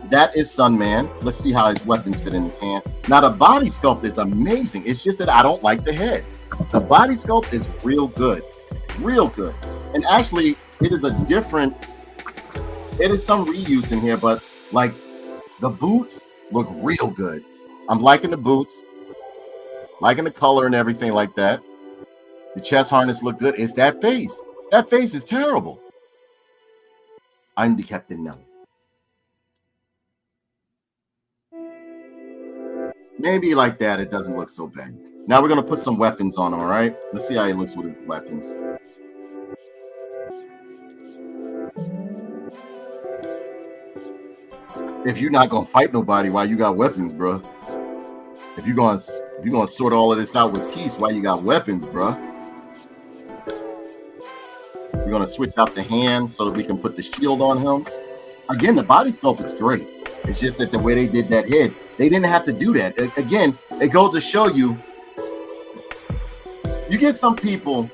that is Sunman. Let's see how his weapons fit in his hand. Now, the body sculpt is amazing. It's just that I don't like the head. The body sculpt is real good. Real good. And actually, it is some reuse in here, but like the boots look real good. I'm liking the boots, liking the color and everything like that. The chest harness look good. It's that face. That face is terrible. I'm the captain now. Maybe like that, it doesn't look so bad. Now we're going to put some weapons on him, all right? Let's see how he looks with his weapons. If you're not going to fight nobody, why you got weapons, bro? If you're going to sort all of this out with peace, why you got weapons, bro? We're going to switch out the hand so that we can put the shield on him. Again, the body sculpt is great. It's just that the way they did that head, they didn't have to do that. Again, it goes to show you, you get some people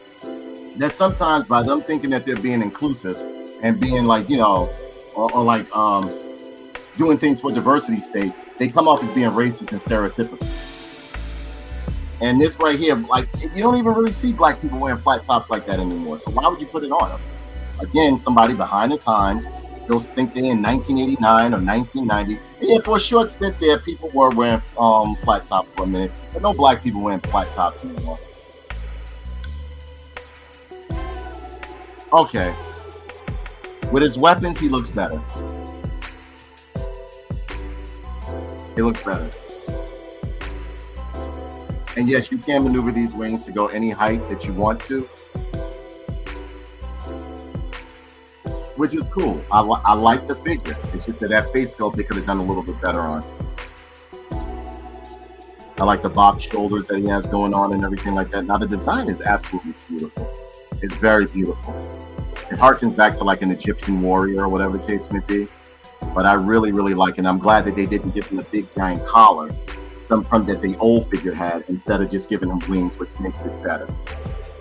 that sometimes by them thinking that they're being inclusive and being like, you know, or like doing things for diversity's sake, they come off as being racist and stereotypical. And this right here, like, you don't even really see black people wearing flat tops like that anymore. So why would you put it on them? Again, somebody behind the times. They'll think they're in 1989 or 1990. And yeah, for a short stint there, people were wearing flat tops for a minute, but no black people wearing flat tops anymore. Okay. With his weapons, he looks better. He looks better. And yes, you can maneuver these wings to go any height that you want to, which is cool. I like the figure. It's just that face sculpt they could have done a little bit better on. I like the box shoulders that he has going on and everything like that. Now the design is absolutely beautiful. It's very beautiful. It harkens back to like an Egyptian warrior or whatever the case may be. But I really, really like it. And I'm glad that they didn't give him a big giant collar from that the old figure had, instead of just giving him wings, which makes it better.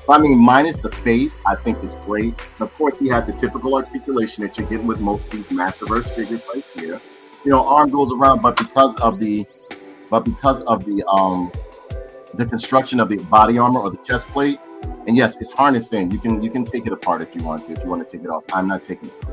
I mean, minus the face, I think is great. Of course, he has the typical articulation that you're getting with most of these Masterverse figures right here. You know, arm goes around, but because of the construction of the body armor or the chest plate, and yes, it's harnessed in. You can take it apart if you want to. If you want to take it off, I'm not taking it off.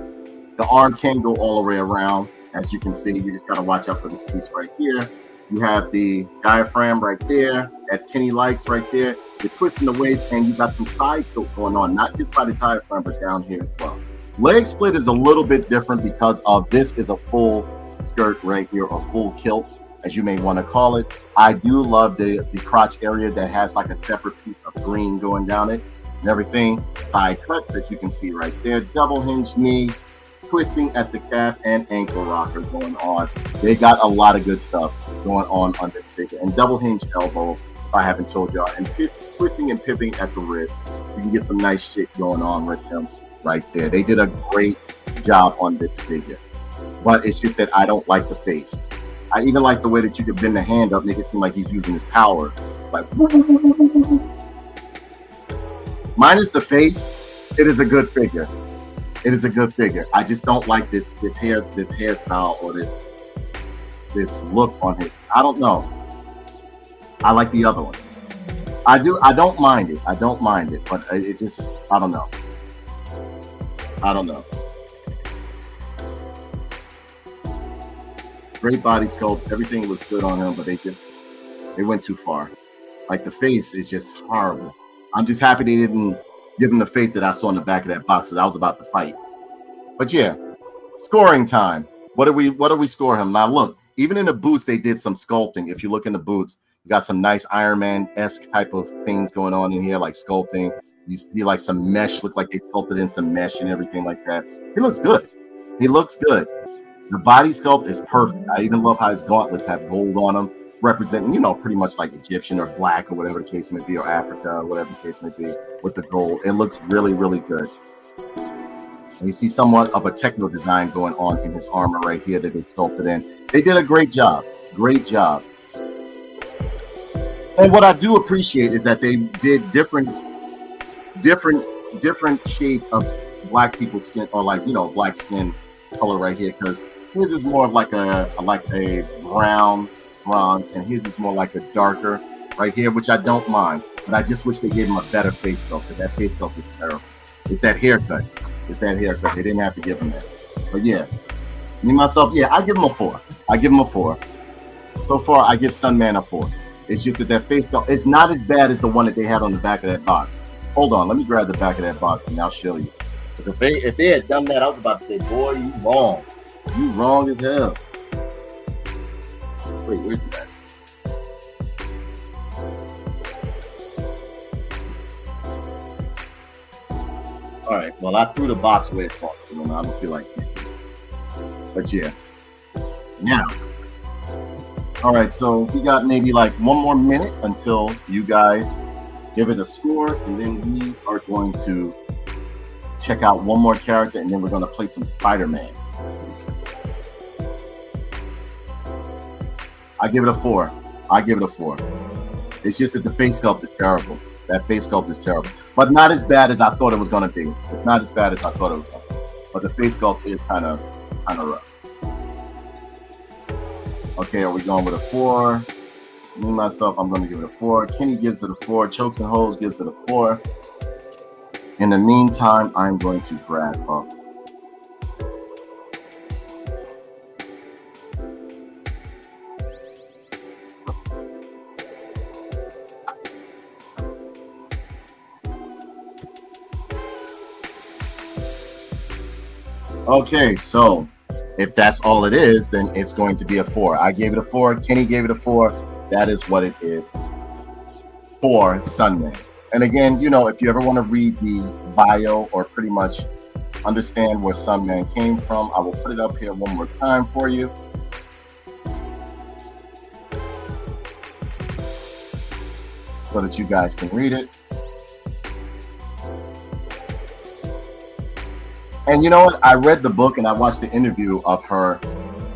The arm can go all the way around, as you can see. You just gotta watch out for this piece right here. You have the diaphragm right there, as Kenny likes right there. The twist in the waist, and you got some side tilt going on, not just by the diaphragm, but down here as well. Leg split is a little bit different because of this is a full skirt right here, or full kilt, as you may want to call it. I do love the crotch area that has like a separate piece of green going down it and everything. Thigh cuts that you can see right there. Double hinge knee, twisting at the calf, and ankle rocker going on. They got a lot of good stuff going on this figure. And double hinge elbow, if I haven't told y'all, and twisting and pivoting at the wrist. You can get some nice shit going on with him right there. They did a great job on this figure. But it's just that I don't like the face. I even like the way that you could bend the hand up, make it seem like he's using his power. Like, woo, woo, woo, woo, woo, woo. Minus the face, it is a good figure. It is a good figure. I just don't like this hairstyle or this look on his. I don't know. I like the other one. I don't mind it. But it just, I don't know. Great body sculpt. Everything was good on him, but they went too far. Like the face is just horrible. I'm just happy they didn't give him the face that I saw in the back of that box that I was about to fight. But yeah, scoring time. What do we score him? Now look, even in the boots, they did some sculpting. If you look in the boots, you got some nice Iron Man-esque type of things going on in here, like sculpting. You see like some mesh, look like they sculpted in some mesh and everything like that. He looks good. The body sculpt is perfect. I even love how his gauntlets have gold on them, representing, you know, pretty much like Egyptian or black or whatever the case may be, or Africa, or whatever the case may be, with the gold. It looks really, really good. And you see somewhat of a techno design going on in his armor right here that they sculpted in. They did a great job. And what I do appreciate is that they did different shades of black people's skin, or like, you know, black skin color right here, because his is more of like a brown bronze, and his is more like a darker right here, which I don't mind, but I just wish they gave him a better face sculpt, because that face sculpt is terrible. It's that haircut. It's that haircut. They didn't have to give him that. But yeah, me myself, yeah, I give him a 4. I give him a 4. So far, I give Sunman a 4. It's just that face sculpt, it's not as bad as the one that they had on the back of that box. Hold on, let me grab the back of that box and I'll show you. If they had done that, I was about to say, boy, you wrong. You wrong as hell. Wait, where's the back? All right, well, I threw the box way across the room. I don't feel like it. But yeah. Now. All right, so we got maybe like 1 more minute until you guys give it a score, and then we are going to check out one more character, and then we're going to play some Spider-Man. I give it a 4. I give it a 4. It's just that the face sculpt is terrible. That face sculpt is terrible, but not as bad as I thought it was going to be. It's not as bad as I thought it was going to be, but the face sculpt is kind of rough. Okay, are we going with a 4? Me, myself, I'm going to give it a 4. Kenny gives it a 4. Chokes and Holes gives it a 4. In the meantime, I'm going to grab up. Okay, so if that's all it is, then it's going to be a 4. I gave it a 4. Kenny gave it a 4. That is what it is for Sunman. And again, you know, if you ever want to read the bio or pretty much understand where Sunman came from, I will put it up here one more time for you. So that you guys can read it. And you know what? I read the book and I watched the interview of her,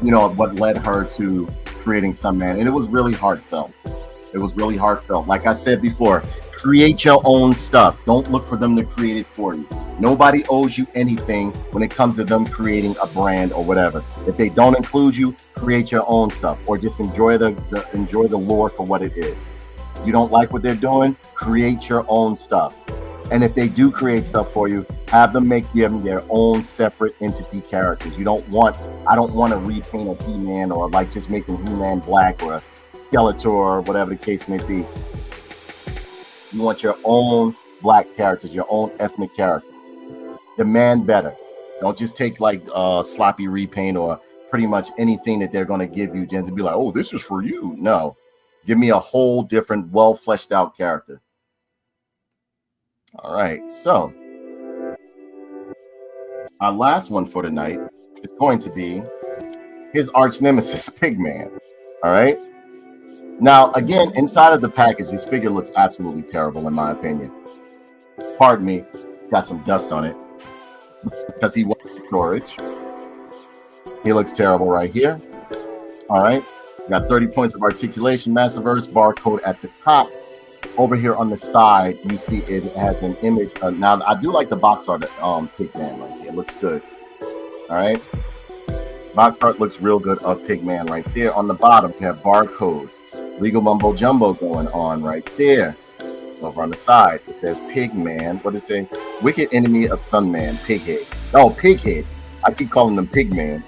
you know, what led her to creating Sunman. And it was really heartfelt. It was really heartfelt. Like I said before, create your own stuff. Don't look for them to create it for you. Nobody owes you anything when it comes to them creating a brand or whatever. If they don't include you, create your own stuff, or just enjoy the lore for what it is. You don't like what they're doing, create your own stuff. And if they do create stuff for you, have them make them their own separate entity characters. I don't want to repaint a He-Man, or like just making He-Man black, or a Skeletor, or whatever the case may be. You want your own black characters, your own ethnic characters. Demand better. Don't just take like sloppy repaint or pretty much anything that they're going to give you and be like, oh, this is for you. No, give me a whole different, well fleshed out character. All right, so our last one for tonight is going to be his arch nemesis, Pigman. All right. Now, again, inside of the package, his figure looks absolutely terrible, in my opinion. Pardon me, got some dust on it because he went in storage. He looks terrible right here. All right, got 30 points of articulation, Masterverse barcode at the top. Over here on the side, you see it has an image. Now, I do like the box art of Pigman right here. It looks good. All right. Box art looks real good of Pigman right there. On the bottom, you have barcodes. Legal mumbo jumbo going on right there. Over on the side, it says Pigman. What is it? Wicked enemy of Sunman, Pighead. Oh, Pighead. I keep calling them Pigman.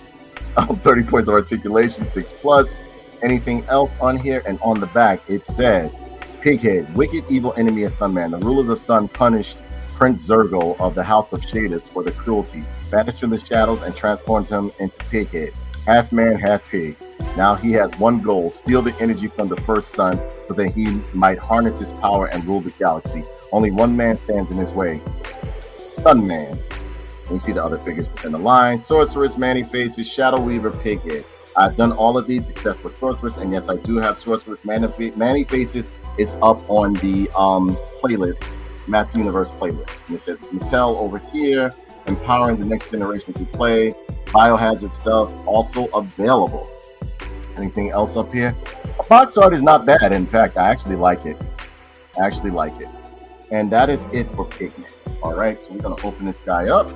30 points of articulation, 6+. Anything else on here? And on the back, it says Pighead, wicked evil enemy of Sunman. The rulers of Sun punished Prince Zurgo of the House of Shadis for the cruelty, banished from the shadows and transformed him into Pighead, half man, half pig. Now he has one goal: steal the energy from the first sun so that he might harness his power and rule the galaxy. Only one man stands in his way: Sunman. And you see the other figures within the line: Sorceress, Manny Faces, Shadow Weaver, Pighead. I've done all of these except for Sorceress, and yes, I do have Sorceress. Manny Faces is up on the playlist, Master Universe playlist. And it says Mattel over here, empowering the next generation to play. Biohazard stuff also available. Anything else up here? Box art is not bad. In fact, I actually like it. And that is it for Pigman. All right, so we're gonna open this guy up.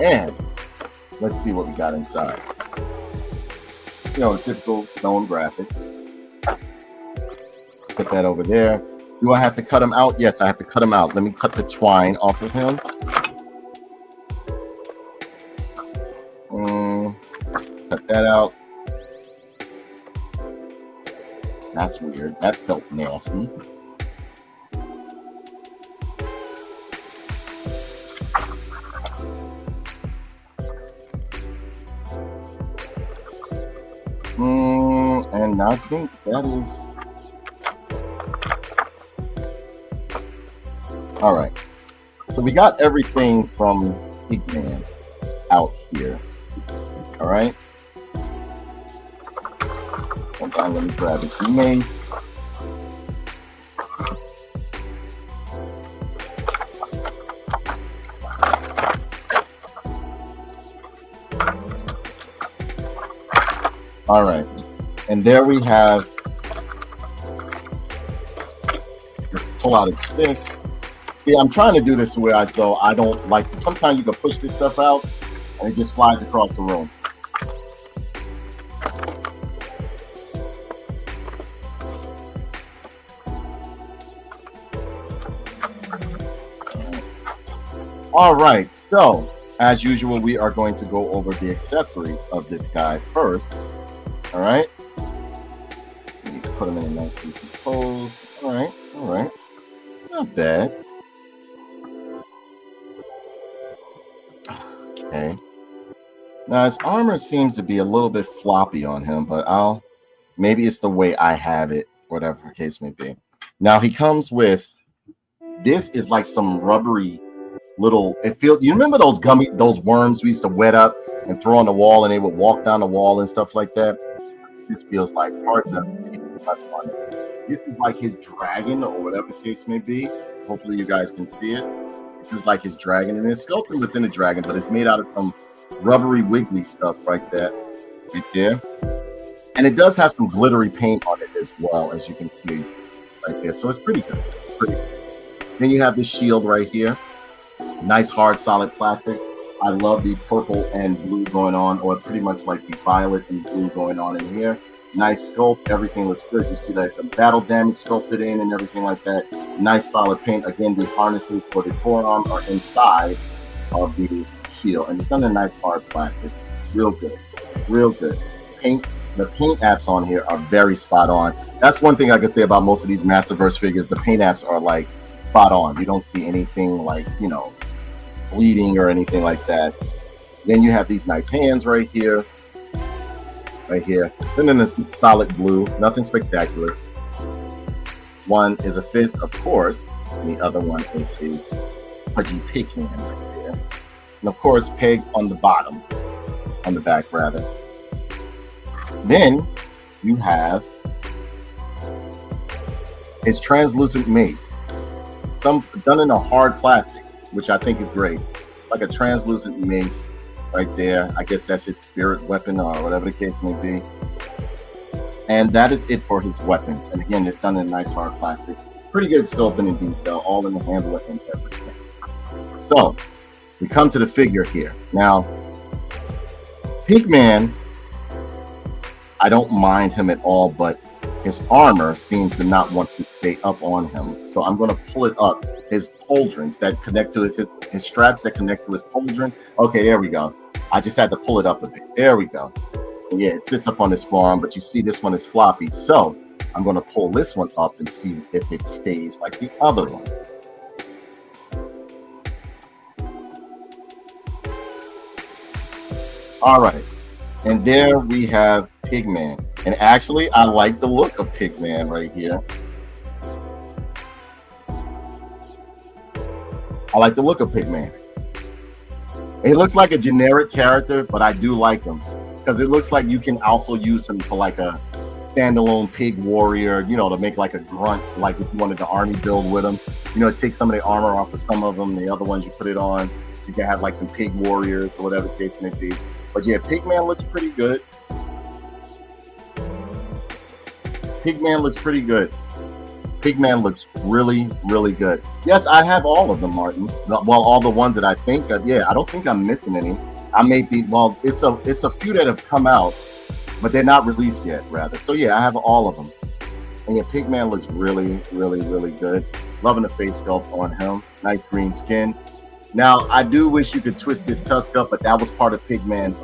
And let's see what we got inside. You know, the typical Stone graphics. Put that over there. Do I have to cut him out? Yes, I have to cut him out. Let me cut the twine off of him. Cut that out. That's weird. That felt nasty. And I think that is... All right. So we got everything from Pigman out here. All right. Hold on, let me grab this mace. All right. And there we have, pull out his fist. Yeah, I'm trying to do this the way I don't like, sometimes you can push this stuff out and it just flies across the room. All right, so as usual, we are going to go over the accessories of this guy first. All right. You put them in a nice decent pose. All right. Not bad. Okay. Now his armor seems to be a little bit floppy on him, but maybe it's the way I have it, whatever the case may be. Now he comes with, this is like some rubbery little, you remember those worms we used to wet up and throw on the wall and they would walk down the wall and stuff like that? This feels like part of the, this is like his dragon or whatever the case may be. Hopefully you guys can see it. This is like his dragon, and it's sculpted within a dragon, but it's made out of some rubbery wiggly stuff right there. And it does have some glittery paint on it as well, as you can see right there. So it's pretty good. Then you have this shield right here. Nice hard solid plastic. I love the purple and blue going on, or pretty much like the violet and blue going on in here. Nice sculpt, everything looks good. You see that it's a battle damage sculpted in and everything like that. Nice solid paint. Again, the harnesses for the forearm are inside of the shield, and it's done in nice hard plastic. Real good. The paint apps on here are very spot on. That's one thing I can say about most of these Masterverse figures. The paint apps are like spot on. You don't see anything like, bleeding or anything like that. Then you have these nice hands right here. And then this solid blue, nothing spectacular. One is a fist, of course, and the other one is his pudgy pig hand right there. And of course, pegs on the bottom, on the back rather. Then you have his translucent mace, done in a hard plastic, which I think is great. Like a translucent mace right there. I guess that's his spirit weapon or whatever the case may be. And that is it for his weapons. And again, it's done in nice hard plastic. Pretty good sculpting and detail, all in the handle and everything. So we come to the figure here. Now, Pigman, I don't mind him at all, but his armor seems to not want to stay up on him. So I'm going to pull it up. His pauldrons that connect to his straps that connect to his pauldron. Okay, there we go. I just had to pull it up a bit. There we go. And yeah, it sits up on his forearm, but you see this one is floppy. So I'm going to pull this one up and see if it stays like the other one. All right. And there we have Pigman. And actually, I like the look of Pigman right here. I like the look of Pigman. It looks like a generic character, but I do like him because it looks like you can also use him for like a standalone pig warrior, to make like a grunt, like if you wanted the army build with him. Take some of the armor off of some of them, the other ones you put it on. You can have like some pig warriors or whatever the case may be. But yeah, Pigman looks pretty good. Pigman looks pretty good. Pigman looks really, really good. Yes, I have all of them, Martin. Well, all the ones that I think, yeah, I don't think I'm missing any. I may be, well, it's a few that have come out, but they're not released yet, rather. So yeah, I have all of them. And yeah, Pigman looks really, really, really good. Loving the face sculpt on him. Nice green skin. Now, I do wish you could twist his tusk up, but that was part of Pigman's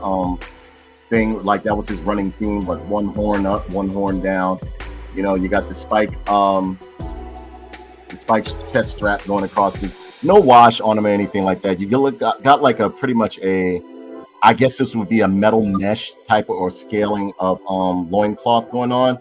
thing. Like that was his running theme, like one horn up, one horn down. You know, you got the spike chest strap going across his, no wash on him or anything like that. You got like a pretty much a, I guess this would be a metal mesh type or scaling of loincloth going on.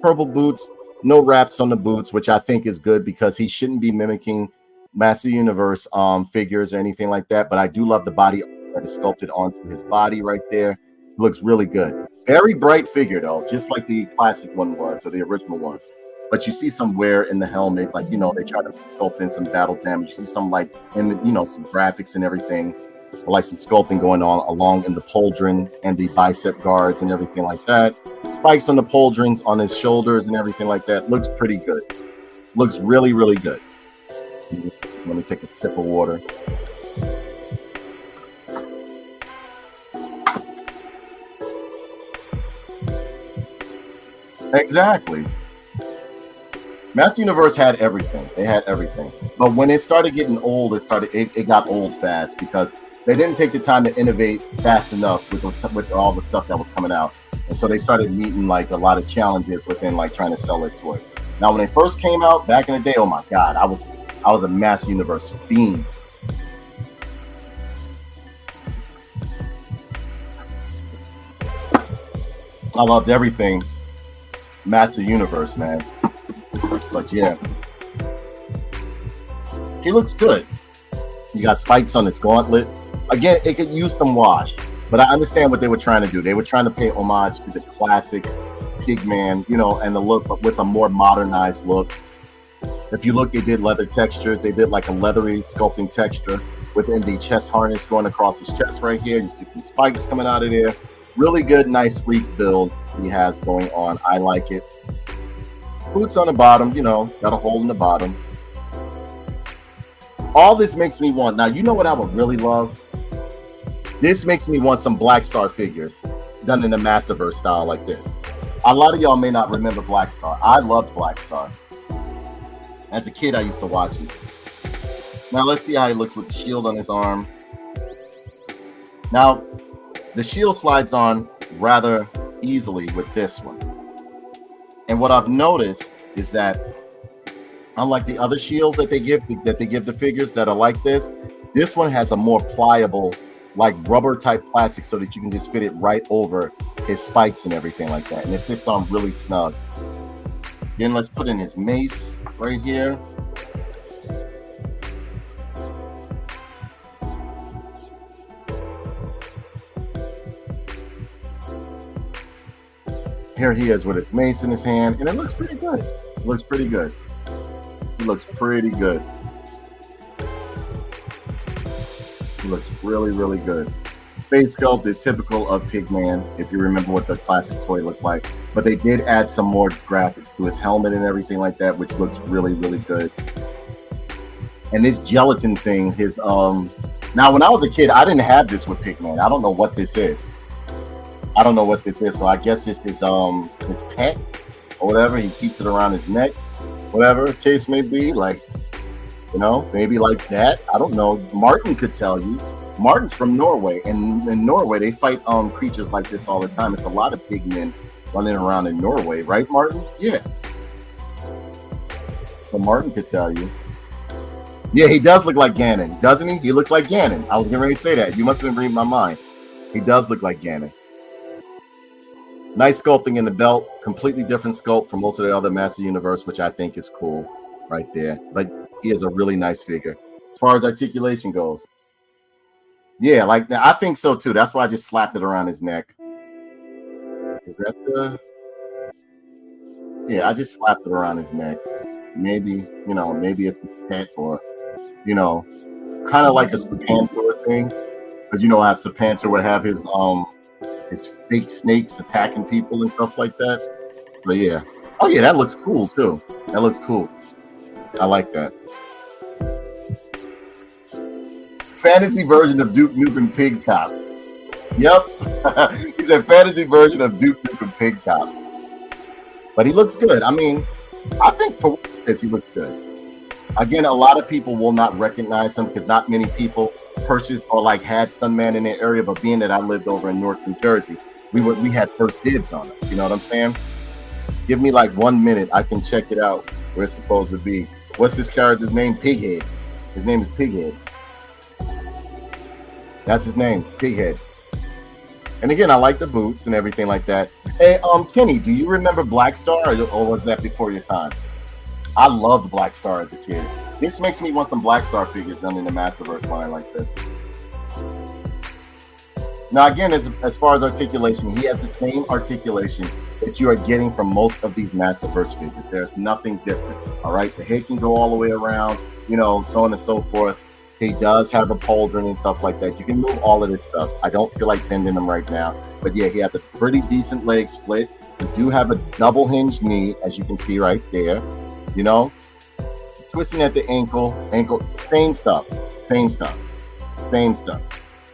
Purple boots, no wraps on the boots, which I think is good because he shouldn't be mimicking Master Universe figures or anything like that. But I do love the body that is sculpted onto his body right there. It looks really good. Very bright figure though, just like the classic one was, or the original was. But you see some wear in the helmet, like, you know, they try to sculpt in some battle damage. You see some like in the, you know, some graphics and everything, or like some sculpting going on along in the pauldron and the bicep guards and everything like that. Spikes on the pauldrons on his shoulders and everything like that. Looks pretty good. Looks really, really good. Let me take a sip of water. Exactly. Master Universe had everything. They had everything. But when it started getting old, it got old fast because they didn't take the time to innovate fast enough with all the stuff that was coming out. And so they started meeting like a lot of challenges within like trying to sell their toy. Now, when they first came out back in the day, oh my God, I was a Master Universe fiend. I loved everything Master Universe, man. But yeah, he looks good. You got spikes on his gauntlet. Again, it could use some wash, but I understand what they were trying to do. They were trying to pay homage to the classic Pigman, you know, and the look, but with a more modernized look. If you look, they did leather textures. They did like a leathery sculpting texture within the chest harness going across his chest right here. You see some spikes coming out of there. Really good, nice, sleek build he has going on. I like it. Boots on the bottom, you know, got a hole in the bottom. All this makes me want, now you know what I would really love? This makes me want some Black Star figures done in the Masterverse style like this. A lot of y'all may not remember Black Star. I loved Black Star. As a kid, I used to watch it. Now let's see how he looks with the shield on his arm. Now, the shield slides on rather easily with this one. And what I've noticed is that unlike the other shields that they give the figures that are like this one has a more pliable, like rubber type plastic, so that you can just fit it right over his spikes and everything like that. And it fits on really snug. Then let's put in his mace right here. Here he is with his mace in his hand, and it looks pretty good. It looks pretty good. He looks pretty good. He looks really, really good. Face sculpt is typical of Pigman, if you remember what the classic toy looked like. But they did add some more graphics to his helmet and everything like that, which looks really, really good. And this gelatin thing, his now when I was a kid, I didn't have this with Pigman. I don't know what this is. I don't know what this is, so I guess it's his pet or whatever. He keeps it around his neck, whatever the case may be. Like, you know, maybe like that. I don't know. Martin could tell you. Martin's from Norway, and in Norway they fight creatures like this all the time. It's a lot of pigmen running around in Norway, right, Martin? Yeah. So Martin could tell you. Yeah, he does look like Ganon, doesn't he? He looks like Ganon. I was getting ready to say that. You must have been reading my mind. He does look like Ganon. Nice sculpting in the belt. Completely different sculpt from most of the other Master Universe, which I think is cool right there. But he is a really nice figure. As far as articulation goes, yeah, like I think so too. That's why I just slapped it around his neck. Is that the... Yeah, I just slapped it around his neck. Maybe, you know, maybe it's his pet, or, you know, kind of like a Spokane thing, because you know how the Panther would have his fake snakes attacking people and stuff like that. But yeah, oh yeah, that looks cool too. That looks cool. I like that. Fantasy version of Duke Nukem Pig Cops. Yep, he's a fantasy version of Duke Nukem Pig Cops. But he looks good. I mean, I think for this, he looks good. Again, a lot of people will not recognize him because not many people purchased or like had Sunman in their area. But being that I lived over in Newark, New Jersey, we had first dibs on it. You know what I'm saying? Give me like 1 minute, I can check it out where it's supposed to be. What's this character's name? Pighead. His name is Pighead. That's his name, Pighead. And again, I like the boots and everything like that. Hey, Kenny, do you remember Black Star, or was that before your time? I loved Black Star as a kid. This makes me want some Black Star figures done in the Masterverse line like this. Now, again, as far as articulation, he has the same articulation that you are getting from most of these Masterverse figures. There's nothing different, all right? The head can go all the way around, you know, so on and so forth. He does have a pauldron and stuff like that. You can move all of this stuff. I don't feel like bending him right now. But yeah, he has a pretty decent leg split. We do have a double hinged knee, as you can see right there. You know, twisting at the ankle, same stuff.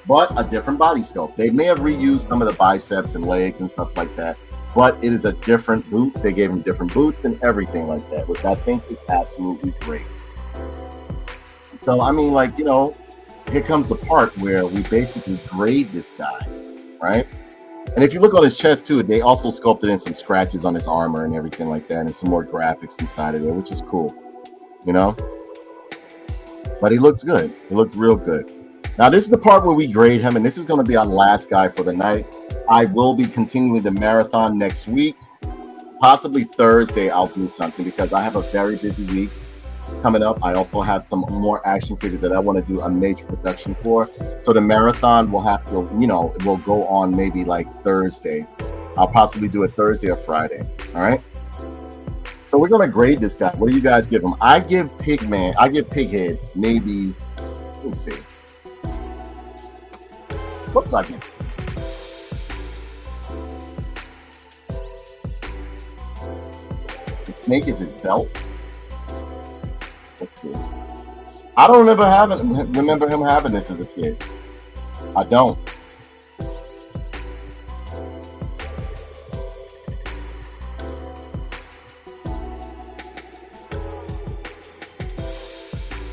But a different body sculpt. They may have reused some of the biceps and legs and stuff like that, but it is a different boots. They gave him different boots and everything like that, which I think is absolutely great. So, I mean, like, you know, here comes the part where we basically grade this guy, right? And if you look on his chest, too, they also sculpted in some scratches on his armor and everything like that, and some more graphics inside of there, which is cool, you know? But he looks good. He looks real good. Now, this is the part where we grade him, and this is going to be our last guy for the night. I will be continuing the marathon next week. Possibly Thursday, I'll do something because I have a very busy week coming up. I also have some more action figures that I want to do a major production for. So the marathon will have to, you know, it will go on maybe like Thursday. I'll possibly do it Thursday or Friday. All right. So we're going to grade this guy. What do you guys give him? I give Pighead maybe, let's see. What do I give? The snake is his belt. I don't remember him having this as a kid. I don't.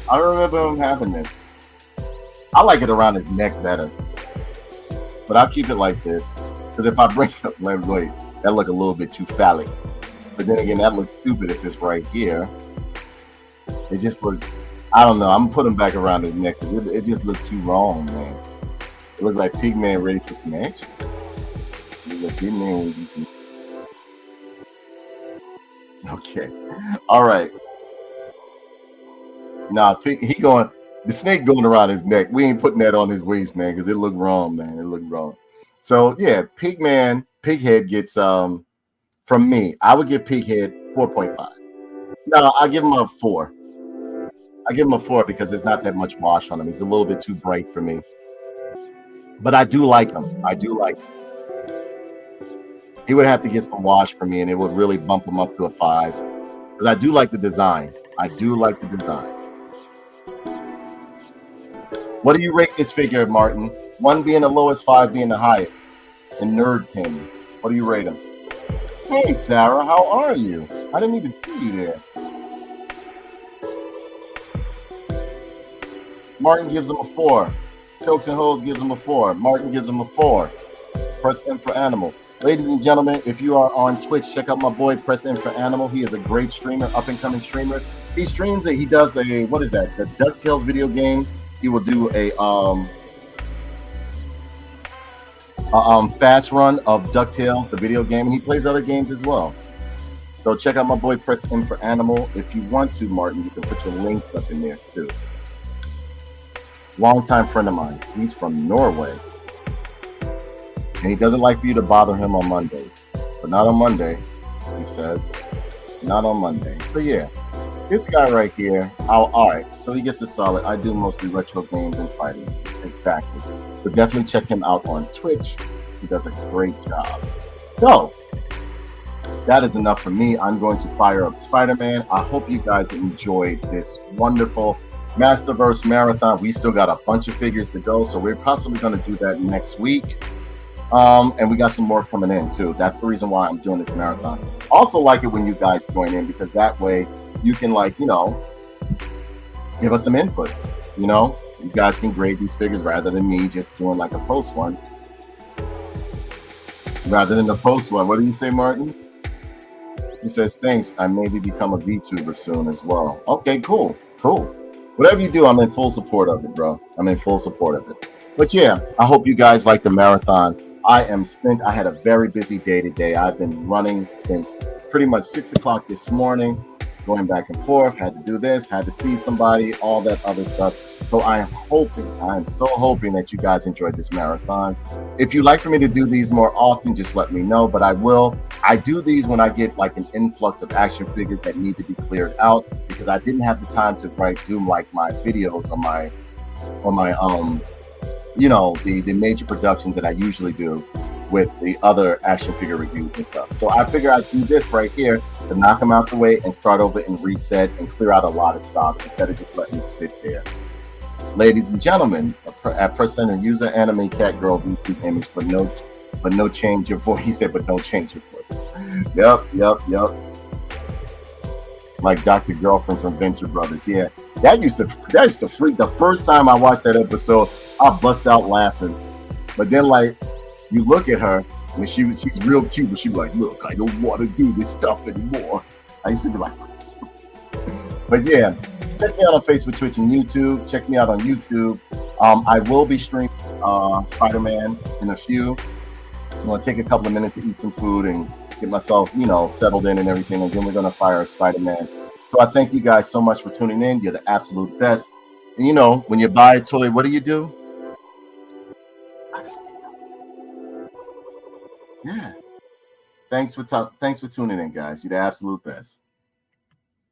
I don't remember him having this. I like it around his neck better. But I'll keep it like this. Because if I bring it up, wait, that look a little bit too phallic. But then again, that looks stupid if it's right here. It just looked, I don't know. I'm gonna put him back around his neck. It just looked too wrong, man. It looked like Pigman ready for some action. Okay. All right. Nah, the snake going around his neck. We ain't putting that on his waist, man, because it looked wrong, man. It looked wrong. So yeah, Pighead gets from me. I would give Pighead 4.5. No, I'll give him a 4. I give him a 4 because there's not that much wash on him. He's a little bit too bright for me. But I do like him. He would have to get some wash for me, and it would really bump him up to a 5. Because I do like the design. What do you rate this figure, Martin? 1 being the lowest, 5 being the highest. And nerd pins. What do you rate him? Hey, Sarah, how are you? I didn't even see you there. Martin gives him a 4. Chokes and Hoes gives him a 4. Martin gives him a 4. Press M for Animal. Ladies and gentlemen, if you are on Twitch, check out my boy Press M for Animal. He is a great streamer, up-and-coming streamer. He streams he does a, what is that? The DuckTales video game. He will do a fast run of DuckTales, the video game, and he plays other games as well. So check out my boy Press M for Animal. If you want to, Martin, you can put your links up in there too. Longtime friend of mine. He's from Norway. And he doesn't like for you to bother him on Monday. But not on Monday, he says. Not on Monday. So yeah, this guy right here, all right. So he gets a solid. I do mostly retro games and fighting. Exactly. So definitely check him out on Twitch. He does a great job. So that is enough for me. I'm going to fire up Spider-Man. I hope you guys enjoyed this wonderful Masterverse marathon. We still got a bunch of figures to go, so we're possibly going to do that next week. And we got some more coming in too. That's the reason why I'm doing this marathon. Also like it when you guys join in, because that way you can, like, you know, give us some input. You know, you guys can grade these figures rather than me just doing like a post one. Rather than the post one. What do you say, Martin? He says, thanks. I maybe become a VTuber soon as well. Okay, cool. Cool. Whatever you do, I'm in full support of it, bro. I'm in full support of it. But yeah, I hope you guys like the marathon. I am spent. I had a very busy day today. I've been running since pretty much 6 o'clock this morning, going back and forth. Had to do this, had to see somebody, all that other stuff. So I am so hoping that you guys enjoyed this marathon. If you'd like for me to do these more often, just let me know, but I will. I do these when I get like an influx of action figures that need to be cleared out, because I didn't have the time to do like my videos on my you know, the major productions that I usually do with the other action figure reviews and stuff. So I figure I'd do this right here to knock them out the way and start over and reset and clear out a lot of stock instead of just letting it sit there. Ladies and gentlemen, at percent and user anime cat girl YouTube image, but no change your voice. He said, but don't change your voice. Yep. Like Dr. Girlfriend from Venture Brothers. Yeah, that used to freak. The first time I watched that episode, I bust out laughing. But then, like, you look at her and she's real cute, but she's like, look, I don't want to do this stuff anymore. I used to be like, but yeah, check me out on Facebook, Twitch, and YouTube. Check me out on YouTube. I will be streaming Spider-Man in a few. I'm gonna take a couple of minutes to eat some food and get myself, you know, settled in and everything, and then we're gonna fire Spider-Man. So I thank you guys so much for tuning in. You're the absolute best. And you know, when you buy a toy, what do? Yeah. Thanks for tuning in, guys. You're the absolute best.